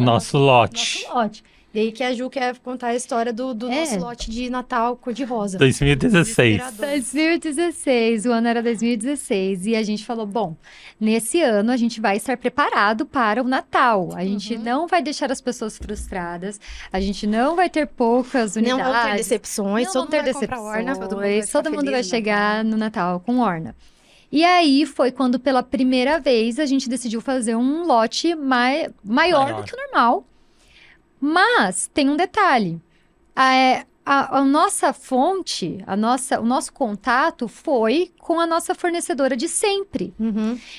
nosso lote. nosso lote. Daí que a Ju quer contar a história do nosso lote de Natal cor-de-rosa. 2016. 2016, o ano era 2016. E a gente falou, bom, nesse ano a gente vai estar preparado para o Natal. A gente não vai deixar as pessoas frustradas. A gente não vai ter poucas unidades. Não vão ter decepções. Não todo vão ter mundo vai comprar decepções. Orna. Todo mundo vai chegar no Natal com Orna. E aí foi quando, pela primeira vez, a gente decidiu fazer um lote maior do que o normal. Mas tem um detalhe. A nossa fonte, o nosso contato foi com a nossa fornecedora de sempre.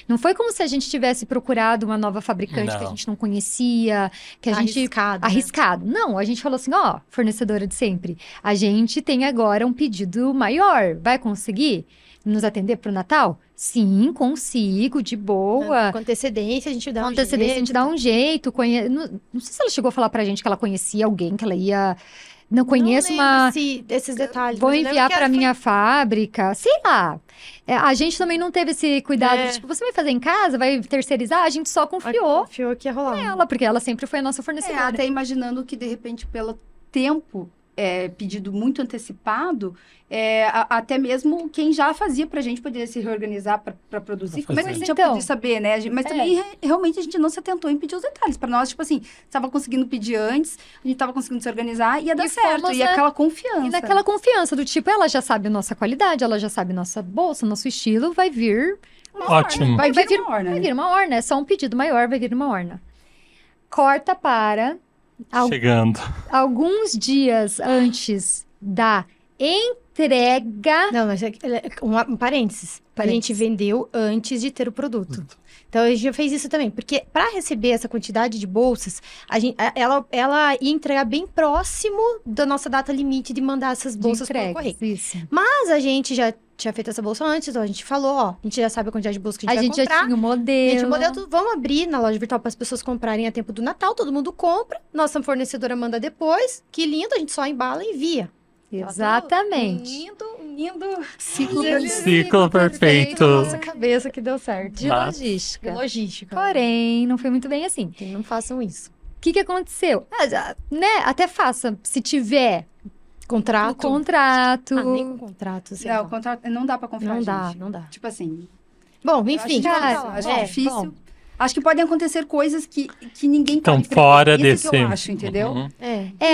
Não foi como se a gente tivesse procurado uma nova fabricante que a gente não conhecia, que a gente... Arriscado. Não, a gente falou assim, fornecedora de sempre. A gente tem agora um pedido maior. Vai conseguir nos atender para o Natal? Sim, consigo, de boa. Com antecedência, a gente dá Com um antecedência, a jeito. gente dá um jeito. Não sei se ela chegou a falar pra gente que ela conhecia alguém, que ela ia... Não conheço não lembro desses detalhes. Vou mas eu lembro enviar que para minha fábrica, sei lá. A gente também não teve esse cuidado de, tipo, você vai fazer em casa, vai terceirizar? A gente só confiou Confiou que ia rolar. nela, porque ela sempre foi a nossa fornecedora. Até imaginando que, de repente, pelo tempo pedido muito antecipado, até mesmo quem já fazia pra gente poder se reorganizar para produzir. Como é que a gente ia poder saber, né? Mas também, realmente, a gente não se atentou em pedir os detalhes. Para nós, tipo assim, estava conseguindo pedir antes, a gente estava conseguindo se organizar, ia dar certo. E aquela confiança. E naquela confiança do tipo, ela já sabe a nossa qualidade, ela já sabe nossa bolsa, nosso estilo, vai vir... Ótimo. Vai vir uma Orna. Vai vir uma Orna, é só um pedido maior, vai vir uma Orna. Corta para... Chegando. Alguns dias antes da entrega. Não, mas um parênteses. A gente vendeu antes de ter o produto. Então, a gente já fez isso também. Porque para receber essa quantidade de bolsas, ela ia entregar bem próximo da nossa data limite de mandar essas bolsas para o correio. Isso. Mas a gente já tinha feito essa bolsa antes, então a gente falou, ó, a gente já sabe a quantidade de bolsas que a A gente gente vai já comprar. tinha o modelo. Gente, o modelo, vamos abrir na loja virtual para as pessoas comprarem a tempo do Natal, todo mundo compra, nossa fornecedora manda depois, que lindo, a gente só embala e envia. Exatamente. Lindo Ciclo perfeito. na nossa cabeça que deu certo. De Mas- logística. Logística. Porém, não foi muito bem assim. Que não façam isso. O que aconteceu? Né? Até faça. Se tiver o Contrato. contrato. Nem com contrato. sei Não, lá. o contrato não dá pra confiar, Não dá, gente. não dá. Tipo assim, Bom, eu enfim. acho cara, difícil. bom. Acho que podem acontecer coisas que ninguém Estão pode prever. fora Isso desse. que eu acho, entendeu? Uhum.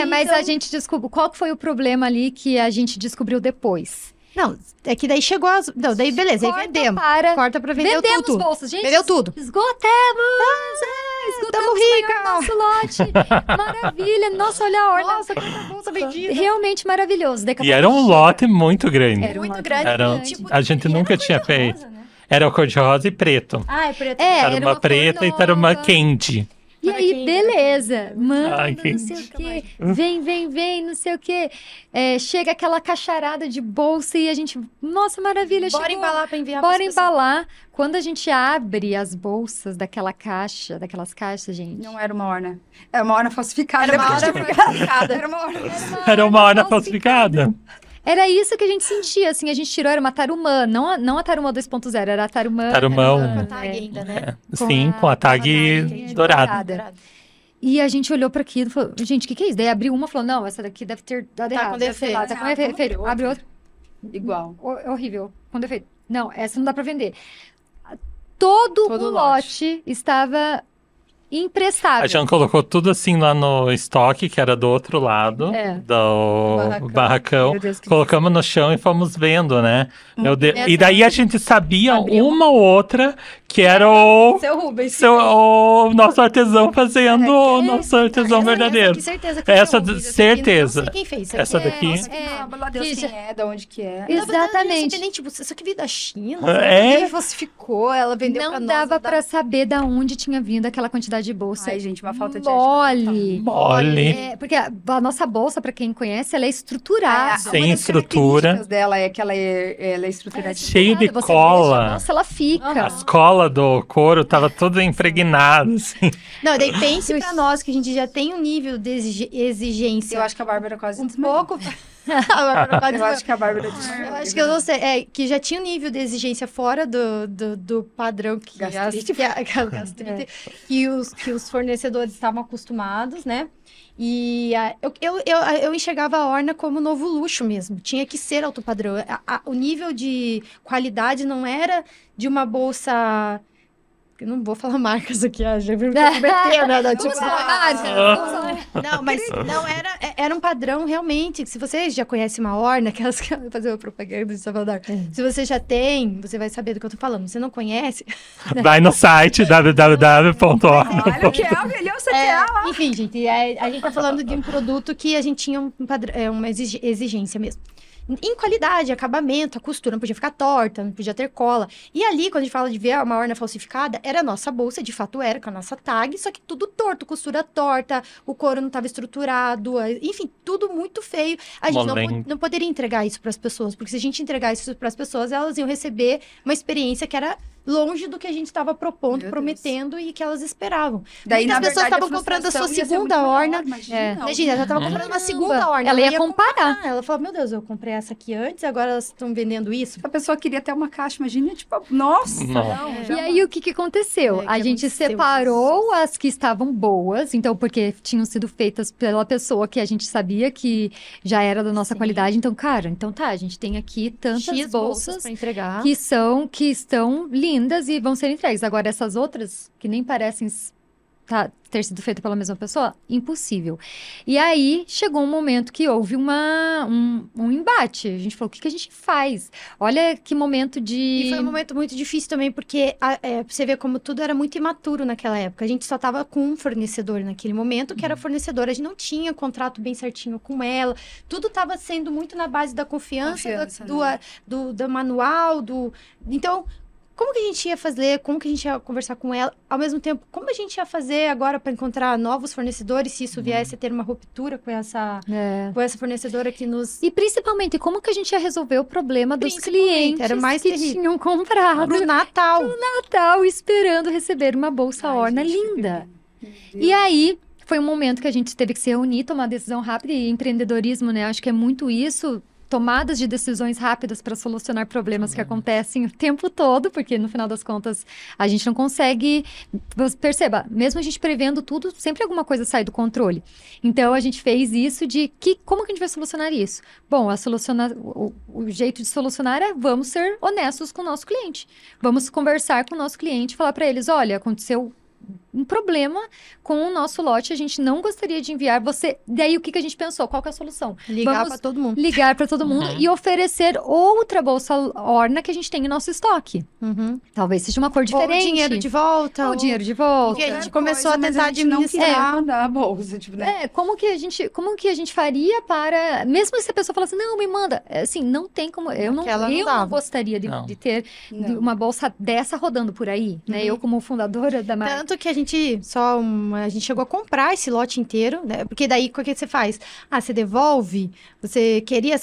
Mas Então- a gente descobriu. Qual que foi o problema ali que a gente descobriu depois? Não, é que daí chegou as... Não, daí beleza, aí vendemos. Corta pra vender Vendemos tudo. bolsas, gente. Vendeu tudo. Esgotamos! Esgotamos tamo o rica! maior nosso lote. Maravilha. Nossa, olha a ordem. Nossa, quanta bolsa vendida. Realmente maravilhoso. Daqui a E pouco era um lote muito grande. Era um Muito lote grande. Era- Tipo, a gente e era nunca cor tinha de feito. rosa, né? Era cor-de-rosa e preto. Ah, é preto. É, Era era uma uma cor preta e era uma nova. candy. E aí, Quem- beleza. Manda, Ai, não quem- sei o quê. Vem, não sei o quê. Chega aquela cacharada de bolsa e a gente... Nossa, maravilha, Bora chegou. embalar pra enviar Bora pras pessoas. embalar. Quando a gente abre as bolsas daquelas caixas, gente... Não era uma orna. Era uma orna falsificada. Era uma Porque orna tinha- falsificada. Era uma orna. Era uma orna falsificada. Era isso que a gente sentia, assim, a gente tirou, era uma Tarumã, não a Tarumã 2.0, era a Tarumã... Tarumã, Com a um- tag ainda, né? Sim, com a tag tag dourada. Dourado. E a gente olhou pra aquilo e falou, gente, o que é isso? Daí abriu uma e falou, não, essa daqui deve ter dado Tá errado. com deve ter defeito. dado- Tá com Ah, vamos defeito. abrir Abre outra. Igual. Horrível, com defeito. Não, essa não dá pra vender. Todo Todo o lote. lote estava imprestável. A gente colocou tudo assim lá no estoque, que era do outro lado É. do Barracão. barracão. Meu Deus, que Colocamos no chão e fomos vendo, né? Meu Deus. Essa- E daí a gente sabia Abriu. uma ou outra que era o, Seu Rubens. o nosso artesão fazendo o nosso artesão verdadeiro. Essa, certeza que Essa foi o Rubens, certeza. Não sei quem fez. Essa aqui daqui- Nossa, É, sabe lá Deus que quem já- é, da onde que é. Na verdade, eu não Exatamente. sabia nem, tipo, isso aqui veio da China. É. Alguém falsificou, ela vendeu pra Não nós. dava pra saber da onde tinha vindo aquela quantidade de bolsa. Ai, gente, uma falta de ética. Mole. Mole. Porque a nossa bolsa, pra quem conhece, ela é estruturada. Sem Uma das estrutura. características dela é que ela é estruturadinha. Cheio de Você cola. mexe, nossa, ela fica. As colas do couro tava tudo impregnado, assim. Não, daí pense pra nós que a gente já tem um nível de exigência Eu acho que a Bárbara quase um desmaiou. pouco. Eu Eu acho que a Bárbara desmaiou. Eu acho que eu não sei. Que já tinha um nível de exigência fora do padrão que, Gastrite. que os fornecedores estavam acostumados, né? E eu enxergava a Orna como novo luxo mesmo. Tinha que ser alto padrão. O nível de qualidade não era de uma bolsa. Eu não vou falar marcas aqui, a gente vai prometer, né? Da, tipo, Vamos falar, não, mas não era um padrão realmente. Se você já conhece uma Orna, aquelas que fazer uma propaganda de Salvador. Se você já tem, você vai saber do que eu tô falando. Se não conhece, Vai no site www.orna. Olha o que é, olha o CTA. enfim, gente, a gente tá falando de um produto que a gente tinha uma exigência mesmo. Em qualidade, acabamento, a costura não podia ficar torta, não podia ter cola. E ali, quando a gente fala de ver uma orna falsificada, era a nossa bolsa, de fato era, com a nossa tag, só que tudo torto, costura torta, o couro não estava estruturado, enfim, tudo muito feio. A gente não poderia entregar isso para as pessoas, porque se a gente entregar isso para as pessoas, elas iam receber uma experiência que era longe do que a gente estava propondo, Meu prometendo e que elas esperavam. Daí, Muitas na pessoas verdade, estavam comprando a sua frustração ia ser segunda muito maior, orna. imagina. Imagina, ela estava comprando uma segunda orna. Ela ia comparar. Ela falou, meu Deus, eu comprei essa aqui antes, agora elas estão vendendo isso. A pessoa queria ter uma caixa, imagina, tipo, nossa. Não. Não, E aí, o que aconteceu? É, que A gente aconteceu separou as que estavam boas, então, porque tinham sido feitas pela pessoa que a gente sabia que já era da nossa Sim. qualidade. Então, cara, a gente tem aqui tantas X bolsas para entregar. que estão lindas e vão ser entregues. Agora, essas outras, que nem parecem ter sido feito pela mesma pessoa? Impossível. E aí, chegou um momento que houve um embate. A gente falou, o que a gente faz? Olha que momento de... E foi um momento muito difícil também, porque você vê como tudo era muito imaturo naquela época. A gente só tava com um fornecedor naquele momento, que era fornecedor. A gente não tinha contrato bem certinho com ela. Tudo tava sendo muito na base da confiança do manual, Então... Como que a gente ia fazer? Como que a gente ia conversar com ela? Ao mesmo tempo, como a gente ia fazer agora para encontrar novos fornecedores, se isso viesse a ter uma ruptura com essa fornecedora que nos... E principalmente, como que a gente ia resolver o problema dos clientes era mais que terrível. tinham comprado Pro Natal. Natal esperando receber uma bolsa Orna linda. E aí, foi um momento que a gente teve que se reunir, tomar decisão rápida. E empreendedorismo, né? Acho que é muito isso. Tomadas de decisões rápidas para solucionar problemas que acontecem o tempo todo, porque no final das contas a gente não consegue. Perceba, mesmo a gente prevendo tudo, sempre alguma coisa sai do controle. Então a gente fez isso como que a gente vai solucionar isso? Bom, o jeito de solucionar é vamos ser honestos com o nosso cliente. Vamos conversar com o nosso cliente, falar para eles, olha, aconteceu um problema com o nosso lote, a gente não gostaria de enviar você. Daí o que a gente pensou? Qual que é a solução? Ligar para todo mundo. Ligar para todo mundo e oferecer outra bolsa Orna que a gente tem em nosso estoque. Talvez seja uma cor diferente. Ou dinheiro de volta. Ou dinheiro de volta. Porque a gente começou a tentar administrar a bolsa, tipo, né? Como que a gente faria para... Mesmo se a pessoa falasse, não, me manda. Assim, não tem como... Eu não gostaria de ter uma bolsa dessa rodando por aí, né? Eu como fundadora da marca. Tanto que a gente chegou a comprar esse lote inteiro, né? Porque daí, o que você faz? Você devolve,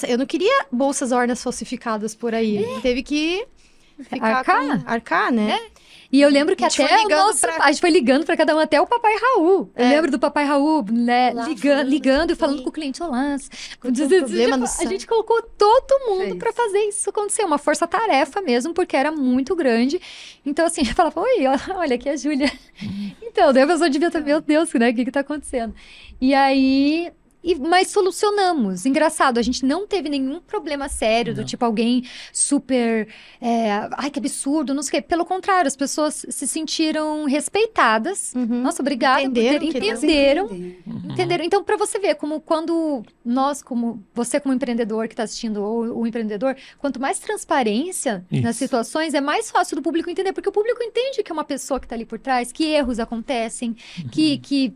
eu não queria bolsas Ornas falsificadas por aí. Teve que arcar, né? E eu lembro que até a gente foi ligando para cada um, até o Papai Raul. Eu lembro do Papai Raul, né, ligando e falando com o cliente, olá. A gente colocou todo mundo para fazer isso acontecer, uma força-tarefa mesmo, porque era muito grande. Então, assim, eu falava, oi, olha aqui a Júlia. Então, daí a pessoa devia estar, meu Deus, né, o que tá acontecendo? E aí... Mas solucionamos. Engraçado, a gente não teve nenhum problema sério, do tipo alguém super... ai, que absurdo, não sei o quê. Pelo contrário, as pessoas se sentiram respeitadas. Nossa, obrigada entenderam. Então, para você ver, como quando você como empreendedor que está assistindo, ou o empreendedor, quanto mais transparência nas situações, é mais fácil do público entender, porque o público entende que é uma pessoa que está ali por trás, que erros acontecem, que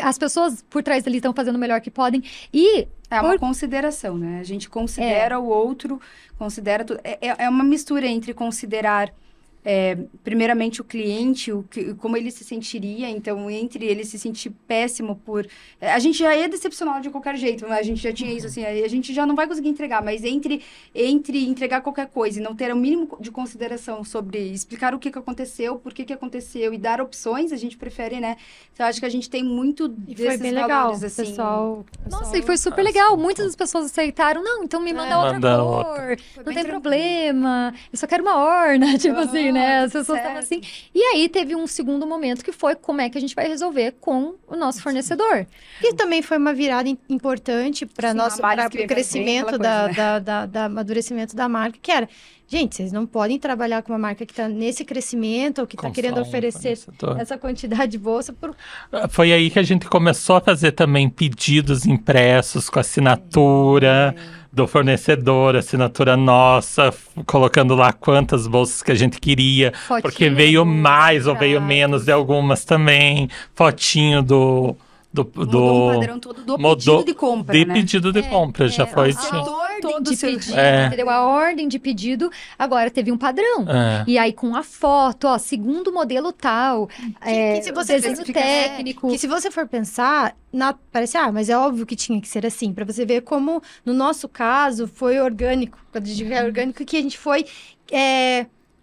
as pessoas por trás dali estão fazendo o melhor que podem. E é uma consideração, né? A gente considera o outro, considera tudo. É uma mistura entre considerar primeiramente o cliente, como ele se sentiria, então entre ele se sentir péssimo a gente já é decepcional de qualquer jeito, a gente já tinha isso, assim, a gente já não vai conseguir entregar, mas entre entregar qualquer coisa e não ter o mínimo de consideração sobre explicar o que aconteceu, por que aconteceu e dar opções, a gente prefere, né? Então, acho que a gente tem muito desses foi bem valores, legal, assim. pessoal. Nossa, e foi super legal. Muitas das pessoas aceitaram. Não, então me manda outra cor. Não tem problema. Eu só quero uma Orna, tipo assim, né? As pessoas estavam assim. E aí teve um segundo momento que foi como é que a gente vai resolver com o nosso fornecedor. E também foi uma virada importante para o crescimento do amadurecimento da marca, que era, gente, vocês não podem trabalhar com uma marca que está nesse crescimento ou que está querendo oferecer essa quantidade de bolsa. Foi aí que a gente começou a fazer também pedidos impressos com assinatura do fornecedor, assinatura nossa, colocando lá quantas bolsas que a gente queria, porque veio mais ou veio menos de algumas também, fotinho mudou o padrão todo do pedido de compra, né? Pedido de compra, já foi a ordem de pedido, agora teve um padrão. E aí com a foto, segundo modelo tal, se você desenho técnico. Que se você for pensar, parece, mas é óbvio que tinha que ser assim, para você ver como, no nosso caso, foi orgânico. Quando a gente vê orgânico, que a gente foi...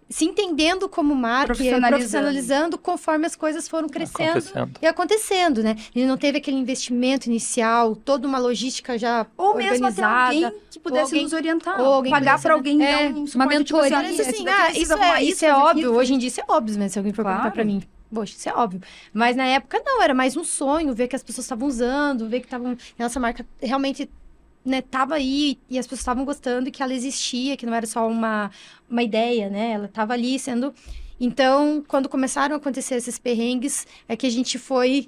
se entendendo como marca, profissionalizando conforme as coisas foram crescendo e acontecendo, né? Ele não teve aquele investimento inicial, toda uma logística já ou organizada. Mesmo até alguém que pudesse nos orientar. Ou pagar para alguém uma mentoria. Isso é óbvio. Hoje em dia isso é óbvio, né? Se alguém for perguntar para mim. Poxa, isso é óbvio. Mas na época não, era mais um sonho, ver que as pessoas estavam usando, ver que nossa marca realmente... né, tava aí e as pessoas estavam gostando e que ela existia, que não era só uma ideia, né? Ela tava ali sendo... Então, quando começaram a acontecer esses perrengues, é que a gente foi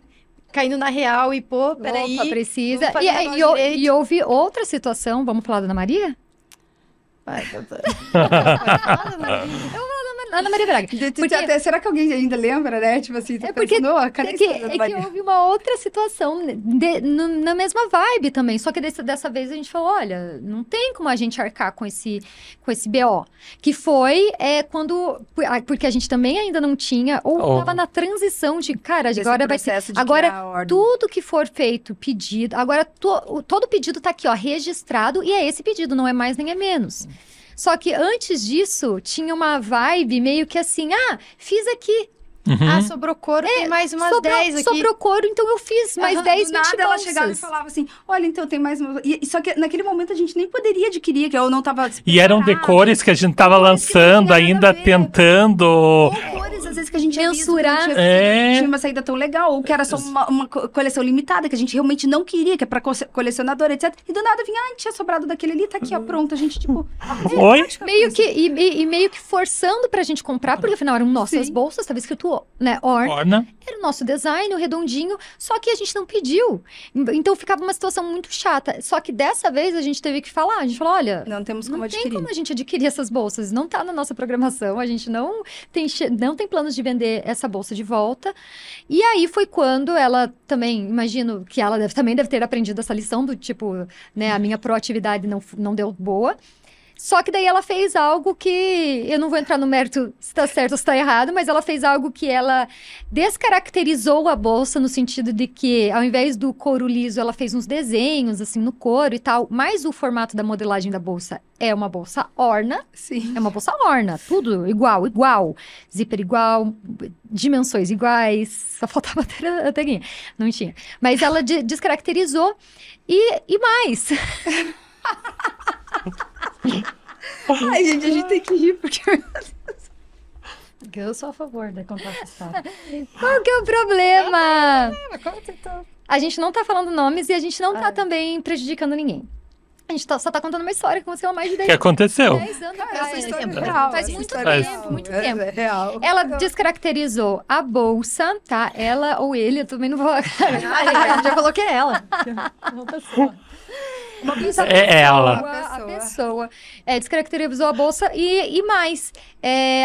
caindo na real e, pô, peraí, Opa, precisa. vamos fazer o negócio E direito. houve outra situação, vamos falar da Ana Maria? Vai, doutor. Ana Maria Braga. Porque- Até, será que alguém ainda lembra, né? Tipo assim, tá É porque- pensando, "Oh, cadê É esse que, Ana é que Maria?" houve uma outra situação na mesma vibe também. Só que dessa vez a gente falou: olha, não tem como a gente arcar com esse BO. Que foi quando. Porque a gente também ainda não tinha, ou Oh. estava na transição de, cara, Desse agora vai ser. processo de Agora, criar a ordem. tudo que for feito, pedido. Agora, todo pedido tá aqui, ó, registrado, e é esse pedido, não é mais nem é menos. Só que antes disso, tinha uma vibe meio que assim: fiz aqui. Ah, sobrou couro, tem mais umas 10 aqui. Sobrou couro, então eu fiz mais Aham, 10, do 20 nada ela bolsas. chegava e falava assim, olha, então tem mais uma... Só que naquele momento a gente nem poderia adquirir, que eu não tava E eram preparada. decores que a gente tava Decores que não lançando, tinha nada ainda a ver. tentando. Ou cores, às vezes, que a gente tinha visto, Mensurar. que não É. tinha uma saída tão legal, ou que era só uma coleção limitada, que a gente realmente não queria, que é pra colecionador, etc. E do nada vinha, tinha sobrado daquele ali, tá aqui, ó, pronto. A gente, tipo... Oi? Meio que, e meio que forçando pra gente comprar, porque afinal eram nossas Sim. bolsas, tava escrito, né, Orna. Orna. Era o nosso design, o redondinho, só que a gente não pediu. Então ficava uma situação muito chata. Só que dessa vez a gente teve que falar, a gente falou, olha... Não temos como Não tem adquirir. como a gente adquirir essas bolsas, não tá na nossa programação, a gente não tem planos de vender essa bolsa de volta. E aí foi quando ela também, imagino que ela também deve ter aprendido essa lição do tipo, né, a minha proatividade não deu boa. Só que daí ela fez algo que, eu não vou entrar no mérito se tá certo ou se tá errado, mas ela fez algo que ela descaracterizou a bolsa no sentido de que, ao invés do couro liso, ela fez uns desenhos, assim, no couro e tal, mas o formato da modelagem da bolsa é uma bolsa Orna, Sim. é uma bolsa Orna, tudo igual, zíper igual, dimensões iguais, só faltava ter a teguinha, não tinha. Mas ela descaracterizou e mais... Ai, gente, a gente tem que rir, porque... Eu sou a favor da contar essa história. Qual que é o problema? Então. A gente não tá falando nomes e a gente não tá também prejudicando ninguém. A gente só tá contando uma história que aconteceu há mais de O 10 que aconteceu? 10 anos Cara, atrás. essa história tempo. é real. Faz essa muito história é tempo, real, muito é tempo. real. Ela descaracterizou a bolsa, tá? Ela ou ele, eu também não vou... já falou que é ela. Uma pessoa. É ela. A pessoa. Descaracterizou a bolsa e mais.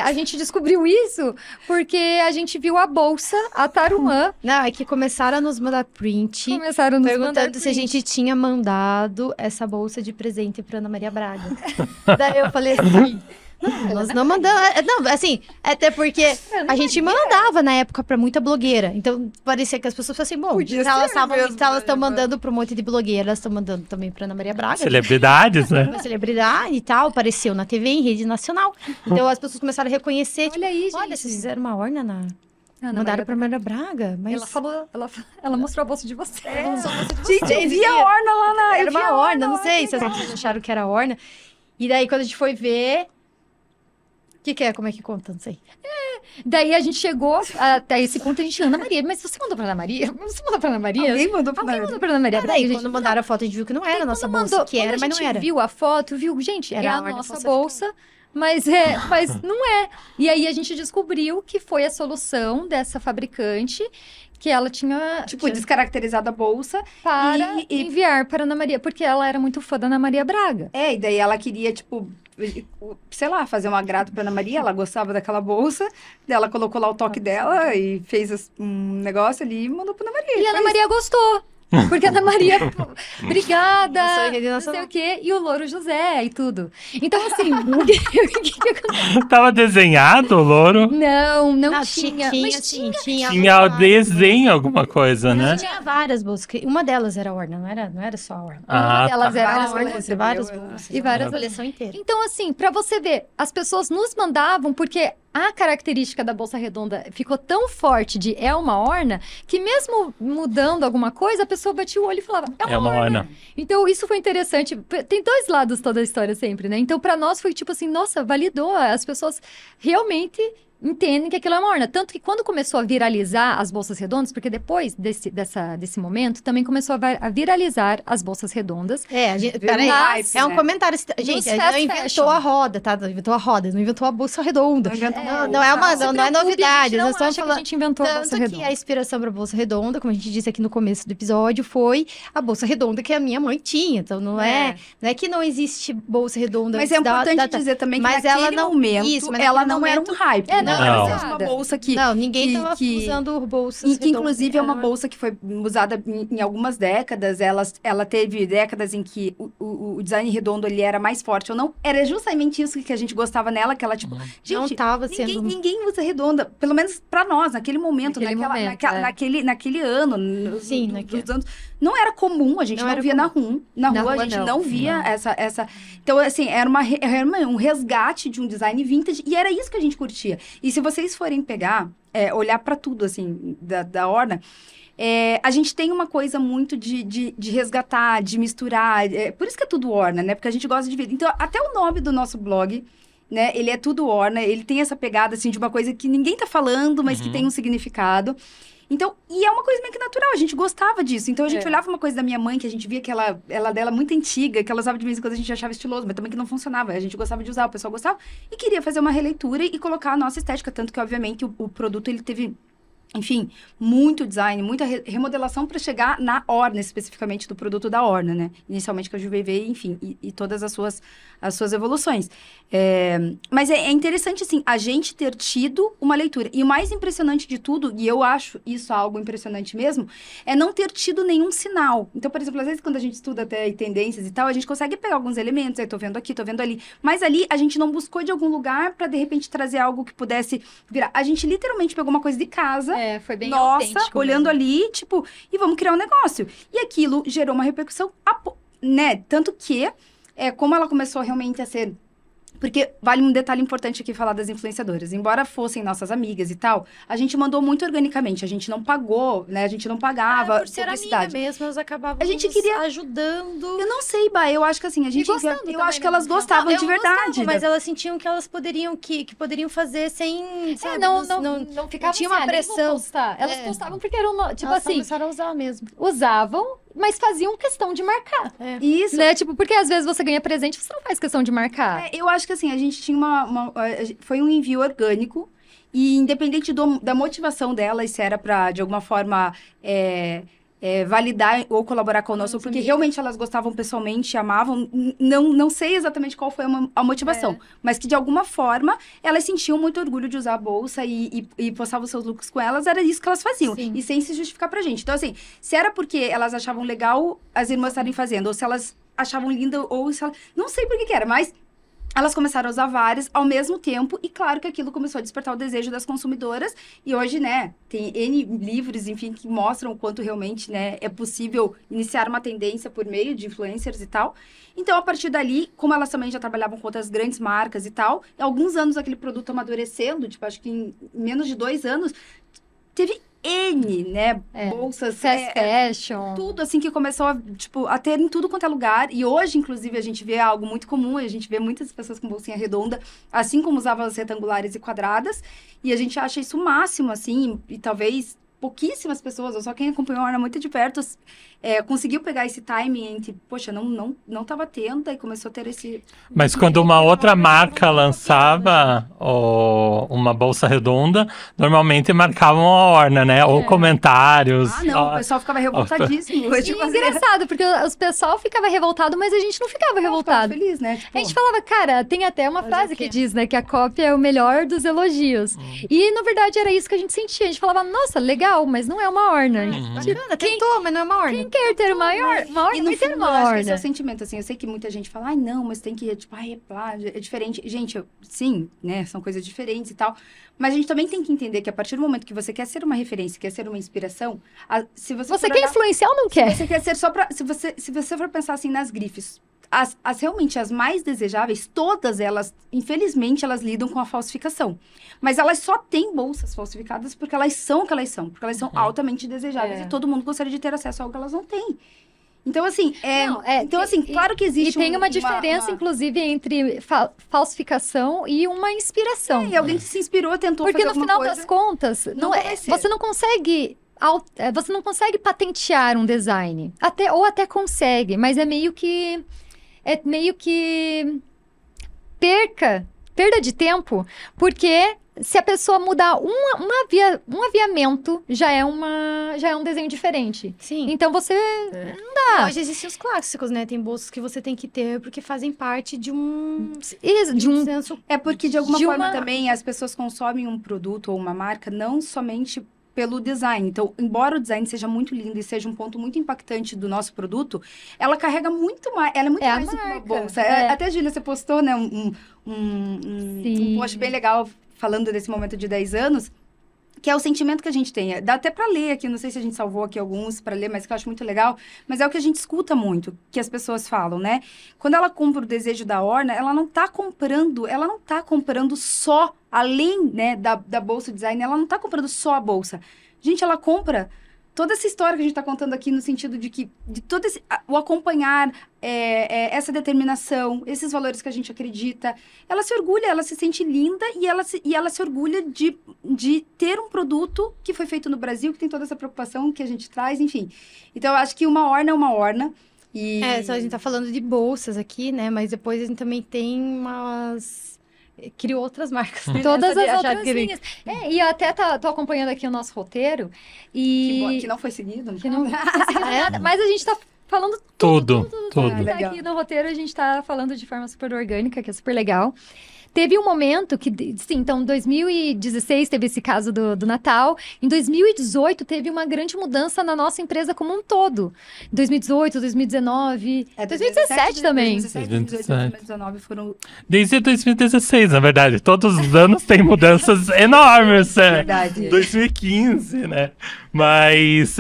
A gente descobriu isso porque a gente viu a bolsa, a Tarumã, Não, é que começaram a nos mandar print, começaram a nos mandar perguntando se a print. gente tinha mandado essa bolsa de presente pra Ana Maria Braga. Daí eu falei assim... Não, nós não mandamos. Não, assim, até porque a gente mandava na época pra muita blogueira. Então parecia que as pessoas falavam assim: bom, Podia se elas ser mesmo, estão né? mandando pra um monte de blogueira, elas estão mandando também pra Ana Maria Braga. Celebridades, né? Uma celebridade e tal, apareceu na TV, em rede nacional. Então as pessoas começaram a reconhecer. Olha aí, gente. Olha, vocês fizeram uma orna na. Ana Mandaram Maria pra Maria Braga. Mas Ela falou, ela mostrou a bolsa de você. Ela mostrou a bolsa de Gente, eu vi a Orna lá na... era eu vi uma a orna, não lá, sei se as pessoas acharam que era orna. E daí, quando a gente foi ver. O que é? Como é que conta? Não sei. Daí a gente chegou até esse ponto, a gente, Ana Maria, mas você mandou pra Ana Maria? Você mandou pra Ana Maria? Alguém mandou pra Alguém Ana mandou pra Ana Maria? Daí, Braga, quando gente? mandaram a foto, a gente viu que não era a nossa Quando bolsa. mandou- Que era, quando mas a não gente era. viu a foto, viu, gente, Era é a a ordem nossa falsificada. bolsa, mas não é. E aí a gente descobriu que foi a solução dessa fabricante, que ela tinha Tipo, descaracterizado a bolsa. para e- enviar para Ana Maria, porque ela era muito fã da Ana Maria Braga. E daí ela queria, tipo, sei lá, fazer um agrado pra Ana Maria. Ela gostava daquela bolsa. Daí ela colocou lá o toque dela e fez um negócio ali e mandou pra Ana Maria. E a Ana Foi Maria gostou. Porque a Ana Maria, pô, obrigada, Lançou em rede não sei nacional. o quê, e o Louro José e tudo. Então, assim, o que aconteceu? Tava desenhado o louro? Não Ah, tinha. tinha, Mas sim, tinha. Tinha o desenho, alguma coisa, né? Tinha várias bolsas. Uma delas era orna, não era só a orna. Ah, uma delas tá. era Várias a orna. bolsas, várias eu- bolsas. E várias a coleção inteira. Então, assim, pra você ver, as pessoas nos mandavam porque a característica da bolsa redonda ficou tão forte de é uma orna, que mesmo mudando alguma coisa, a pessoa batia o olho e falava, É uma orna. Então, isso foi interessante. Tem dois lados toda a história sempre, né? Então, pra nós foi tipo assim, nossa, validou. As pessoas realmente entendem que aquilo é uma orna. Tanto que quando começou a viralizar as bolsas redondas, porque depois desse momento, também começou a viralizar as bolsas redondas. Peraí, hype, é um né? comentário. Gente, ele não fast inventou fashion. a roda, tá? Não inventou a roda, não inventou a bolsa redonda. Não inventou uma Não é bolsa. não é novidade. Não Nós estamos acha que a falando. gente inventou a bolsa Tanto que redonda. a inspiração para a bolsa redonda, como a gente disse aqui no começo do episódio, foi a bolsa redonda que a minha mãe tinha. Então não é que não existe bolsa redonda. Mas é antes importante dizer também que mas naquele ela não- momento, isso, mas ela naquele não era um momento- hype. É, não não, era não. mesmo uma bolsa que... Não, ninguém estava que- usando bolsas E que, inclusive, é uma redondas. bolsa que foi usada em algumas décadas. Ela teve décadas em que o design redondo ele era mais forte ou não. Era justamente isso que a gente gostava nela, que ela, tipo... Não Gente, estava sendo... ninguém usa redonda. Pelo menos pra nós, naquele momento. Naquele momento, é. Naquele ano. Sim, dos anos. Não era comum, a gente Não não era via na rua. Na Na rua, rua, a gente não. não via essa... Então, assim, era um resgate de um design vintage. E era isso que a gente curtia. E se vocês forem pegar, olhar pra tudo, assim, da Orna... a gente tem uma coisa muito de resgatar, de misturar. Por isso que é tudo Orna, né? Porque a gente gosta de ver. Então, até o nome do nosso blog, né? Ele é tudo Orna. Ele tem essa pegada, assim, de uma coisa que ninguém tá falando, mas que tem um significado. Então, e é uma coisa meio que natural, a gente gostava disso. Então, a gente olhava uma coisa da minha mãe, que a gente via que ela dela muito antiga, que ela usava de vez em quando, a gente achava estiloso, mas também que não funcionava. A gente gostava de usar, o pessoal gostava. E queria fazer uma releitura e colocar a nossa estética. Tanto que, obviamente, o produto, ele teve... Enfim, muito design, muita remodelação para chegar na Orna, especificamente do produto da Orna, né? Inicialmente com a JuVV, enfim, e todas as suas evoluções. Mas é interessante, assim, a gente ter tido uma leitura. E o mais impressionante de tudo, e eu acho isso algo impressionante mesmo, é não ter tido nenhum sinal. Então, por exemplo, às vezes quando a gente estuda até tendências e tal, a gente consegue pegar alguns elementos, aí tô vendo aqui, tô vendo ali. Mas ali, a gente não buscou de algum lugar para de repente, trazer algo que pudesse virar. A gente literalmente pegou uma coisa de casa, Foi bem nossa, autêntico olhando mesmo. ali, tipo, e vamos criar um negócio. E aquilo gerou uma repercussão, né? Tanto que, como ela começou realmente a ser... Porque vale um detalhe importante aqui falar das influenciadoras. Embora fossem nossas amigas e tal, a gente mandou muito organicamente. A gente não pagou, né? A gente não pagava por ser amiga publicidade. mesmo, elas acabavam A gente queria- ajudando. Eu não sei, Bah, eu acho que assim, a gente... gostando Eu também, acho que né? elas gostavam Eu de verdade. gostava, mas elas sentiam que elas poderiam, que poderiam fazer sem, sabe? Não ficava tinha uma assim, nem vou pressão. postar. Elas postavam porque eram, tipo Elas assim, começaram a usar mesmo. usavam, mas faziam questão de marcar. Isso. Né? Tipo, porque às vezes você ganha presente, você não faz questão de marcar. Eu acho que assim, a gente tinha foi um envio orgânico e independente da motivação delas, se era pra, de alguma forma, validar ou colaborar conosco, porque realmente elas gostavam pessoalmente, amavam, não sei exatamente qual foi a motivação, mas que de alguma forma elas sentiam muito orgulho de usar a bolsa e postavam seus looks com elas, era isso que elas faziam, Sim. e sem se justificar pra gente. Então assim, se era porque elas achavam legal as irmãs estarem fazendo, ou se elas achavam linda, ou se elas... Não sei por que era, mas... Elas começaram a usar várias ao mesmo tempo e claro que aquilo começou a despertar o desejo das consumidoras e hoje, né, tem N livros, enfim, que mostram o quanto realmente, né, é possível iniciar uma tendência por meio de influencers e tal. Então, a partir dali, como elas também já trabalhavam com outras grandes marcas e tal, em alguns anos aquele produto amadurecendo, tipo, acho que em menos de 2 anos, teve N, né, bolsas... Fast fashion. Tudo, assim, que começou a ter em tudo quanto é lugar. E hoje, inclusive, a gente vê algo muito comum. A gente vê muitas pessoas com bolsinha redonda, assim como usavam as retangulares e quadradas. E a gente acha isso o máximo, assim. E talvez pouquíssimas pessoas, ou só quem acompanhou a Orna muito de perto, conseguiu pegar esse timing entre, poxa, não tava tendo, e começou a ter esse... Mas quando uma outra marca lançava uma bolsa redonda, normalmente marcavam a Orna, né? Ou comentários. Ah, não, o pessoal ficava revoltadíssimo. E engraçado, porque o pessoal ficava revoltado, mas a gente não ficava revoltado. Feliz, né? Tipo, A gente falava, cara, tem até uma frase que diz, né, que a cópia é o melhor dos elogios. E, na verdade, era isso que a gente sentia. A gente falava, nossa, legal, mas não é uma Orna. Bacana, tentou, mas não é uma orna. Quem quer ter uma Orna, E no vai ter fundo, eu uma acho que esse é Orna. o sentimento, assim, eu sei que muita gente fala, ai, não, mas tem que, tipo, ai, é plágio, é diferente. Gente, sim, né, são coisas diferentes e tal, mas a gente também tem que entender que a partir do momento que você quer ser uma referência, quer ser uma inspiração, se você Você for quer olhar- influenciar ou não quer? Você quer ser só pra... Se você for pensar, assim, nas grifes, realmente as mais desejáveis, todas elas, infelizmente, elas lidam com a falsificação. Mas elas só têm bolsas falsificadas porque elas são o que elas são. Porque elas são altamente desejáveis e todo mundo gostaria de ter acesso a algo que elas não têm. Então, assim, claro que E existe tem uma diferença, inclusive, entre falsificação e uma inspiração. E alguém que se inspirou, tentou Porque fazer no alguma final coisa. das contas, vai ser. você não consegue patentear um design. Até consegue, mas é meio que perda de tempo, porque se a pessoa mudar um aviamento, já é um desenho diferente. Sim. Então você Hoje existem os clássicos, né? Tem bolsas que você tem que ter porque fazem parte de um senso. É porque, de alguma forma, também as pessoas consomem um produto ou uma marca não somente pelo design. Então, embora o design seja muito lindo e seja um ponto muito impactante do nosso produto, ela carrega muito mais. Ela é muito mais do que uma bolsa. Até, Júlia, você postou, né, um post bem legal falando desse momento de 10 anos, que é o sentimento que a gente tem. Dá até para ler aqui, não sei se a gente salvou aqui alguns para ler, mas que eu acho muito legal. Mas é o que a gente escuta muito, que as pessoas falam, né? Quando ela compra o desejo da Orna, ela não tá comprando só, além, né, da bolsa design, ela não tá comprando só a bolsa. Gente, ela compra toda essa história que a gente está contando aqui, no sentido de todo o acompanhar essa determinação, esses valores que a gente acredita. Ela se orgulha, ela se sente linda e ela se orgulha de ter um produto que foi feito no Brasil, que tem toda essa preocupação que a gente traz, enfim. Então, eu acho que uma Orna é uma Orna. Só a gente tá falando de bolsas aqui, né? Mas depois a gente também tem criou outras marcas. Todas as outras linhas. E eu até tô acompanhando aqui o nosso roteiro. Que não foi seguido. Que não foi seguido nada, mas a gente tá falando tudo. Aqui no roteiro a gente tá falando de forma super orgânica, que é super legal. Teve um momento que, sim, então, em 2016 teve esse caso do Natal. Em 2018 teve uma grande mudança na nossa empresa como um todo. 2018, 2019, 2017 também. 2019 foram... Desde 2016, na verdade. Todos os anos tem mudanças enormes. Verdade. 2015, né? Mas,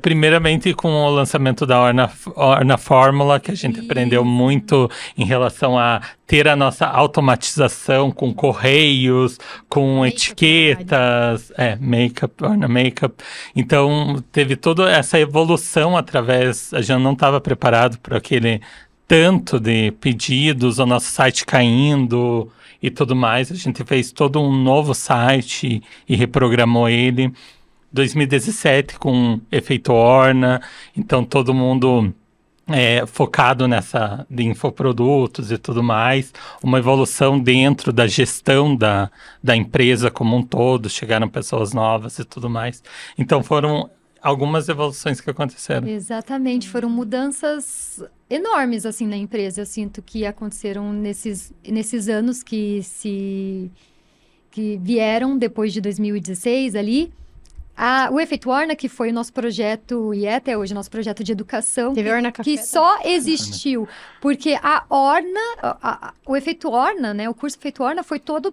primeiramente, com o lançamento da Orna Fórmula, que a gente aprendeu muito em relação a ter a nossa automatização com correios, com etiquetas, Orna Makeup. Então, teve toda essa evolução através... A gente não estava preparado para aquele tanto de pedidos, o nosso site caindo e tudo mais. A gente fez todo um novo site e reprogramou ele. 2017 com efeito Orna, então todo mundo focado nessa de infoprodutos e tudo mais, uma evolução dentro da gestão da empresa como um todo, chegaram pessoas novas e tudo mais. Então foram algumas evoluções que aconteceram. Exatamente, foram mudanças enormes assim na empresa, eu sinto que aconteceram nesses anos que vieram depois de 2016 ali. O Efeito Orna, que foi o nosso projeto, e até hoje, nosso projeto de educação, Teve Orna Café, que só existiu porque a Orna, o Efeito Orna, né, o curso Efeito Orna foi todo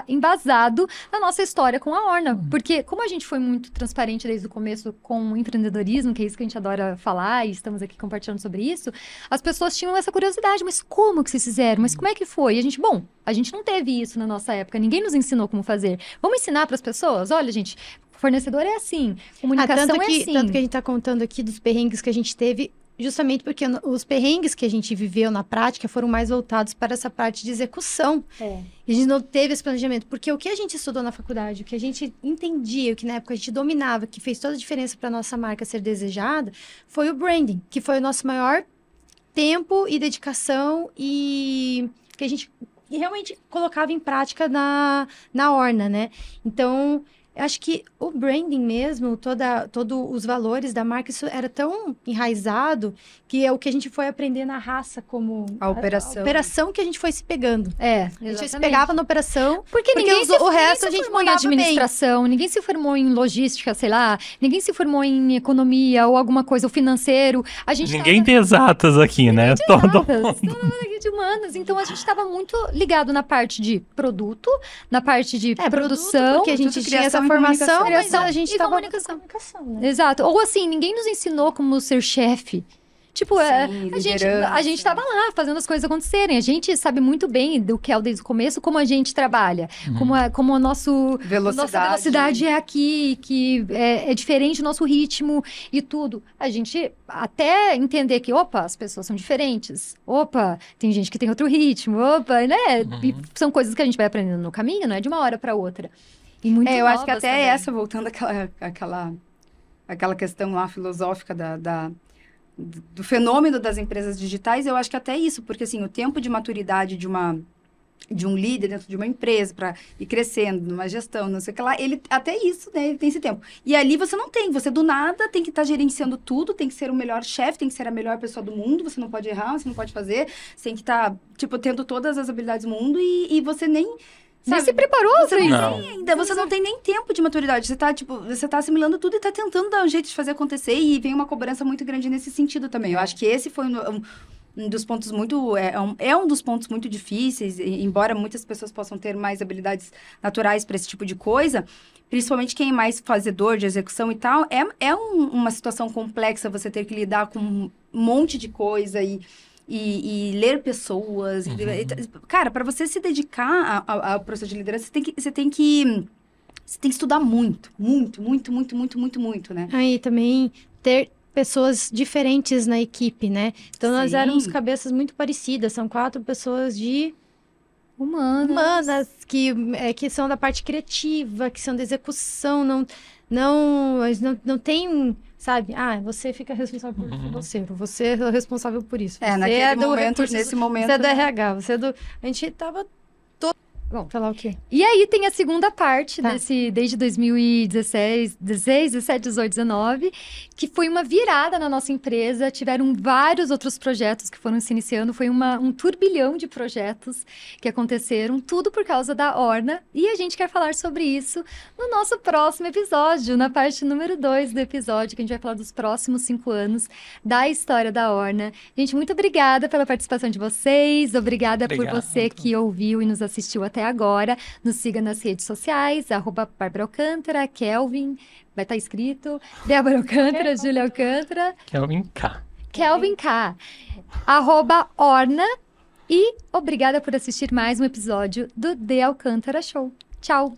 embasado na nossa história com a Orna. Porque como a gente foi muito transparente desde o começo com o empreendedorismo, que é isso que a gente adora falar, e estamos aqui compartilhando sobre isso, as pessoas tinham essa curiosidade, mas como que vocês fizeram? Mas como é que foi? E a gente não teve isso na nossa época, ninguém nos ensinou como fazer. Vamos ensinar para as pessoas? Olha, gente, fornecedor é assim, comunicação é assim. Tanto que a gente está contando aqui dos perrengues que a gente teve, justamente porque os perrengues que a gente viveu na prática foram mais voltados para essa parte de execução. E a gente não teve esse planejamento, porque o que a gente estudou na faculdade, o que a gente entendia, o que na época a gente dominava, que fez toda a diferença para a nossa marca ser desejada, foi o branding, que foi o nosso maior tempo e dedicação e que a gente realmente colocava em prática na Orna, né? Então, eu acho que o branding mesmo, todos os valores da marca, isso era tão enraizado que é o que a gente foi aprender na raça, como a operação. A operação que a gente foi se pegando. Exatamente. A gente se pegava na operação, porque o resto a gente formou em administração, ninguém se formou em logística, sei lá, ninguém se formou em economia ou alguma coisa, ou financeiro. Ninguém tem exatas aqui, né? Todo mundo aqui de humanas. Então, a gente estava muito ligado na parte de produto, na parte de produção. Porque a gente tinha essa formação, mas a gente estava comunicação, né? Exato. Ou assim, ninguém nos ensinou como ser chefe. Tipo, Sim, a gente tava lá fazendo as coisas acontecerem. A gente sabe muito bem do que é desde o começo, como a gente trabalha. Como a nossa velocidade é aqui, que é diferente do nosso ritmo e tudo. A gente até entender que, opa, as pessoas são diferentes. Opa, tem gente que tem outro ritmo. Opa, né? E são coisas que a gente vai aprendendo no caminho, não é de uma hora para outra. E muito eu acho que novas até também. essa, voltando àquela questão lá filosófica do fenômeno das empresas digitais, eu acho que até isso, porque assim, o tempo de maturidade de um líder dentro de uma empresa para ir crescendo, numa gestão, não sei o que lá, ele até isso, né, ele tem esse tempo. E ali você não tem, você do nada tem que estar gerenciando tudo, tem que ser o melhor chefe, tem que ser a melhor pessoa do mundo, você não pode errar, você não pode fazer, você tem que estar, tipo, tendo todas as habilidades do mundo e você nem... Nem se preparou pra isso. Ainda, você não tem nem tempo de maturidade. Você tá assimilando tudo e tá tentando dar um jeito de fazer acontecer. E vem uma cobrança muito grande nesse sentido também. Eu acho que esse foi um dos pontos muito... É um dos pontos muito difíceis, embora muitas pessoas possam ter mais habilidades naturais para esse tipo de coisa, principalmente quem é mais fazedor de execução e tal, uma situação complexa você ter que lidar com um monte de coisa e ler pessoas. Cara, para você se dedicar ao processo de liderança, você tem que estudar muito, né? Aí também ter pessoas diferentes na equipe, né? Então, nós éramos cabeças muito parecidas. São 4 pessoas humanas que são da parte criativa, que são da execução. Não tem... Sabe? Você fica responsável por você é o responsável por isso. Nesse momento... Você é do RH, você é do... A gente tava todo... Bom, falar o quê? E aí tem a segunda parte desde 2016, 17, 18, 19, que foi uma virada na nossa empresa. Tiveram vários outros projetos que foram se iniciando. Foi um turbilhão de projetos que aconteceram, tudo por causa da Orna. E a gente quer falar sobre isso no nosso próximo episódio, na parte número 2 do episódio, que a gente vai falar dos próximos 5 anos da história da Orna. Gente, muito obrigada pela participação de vocês. Obrigada por você que ouviu e nos assistiu até agora. Nos siga nas redes sociais, @Bárbara Alcântara, Kelvin, vai estar escrito, Débora Alcântara, Júlia Alcântara. Kelvin K. @Orna. E obrigada por assistir mais um episódio do The Alcântara Show. Tchau!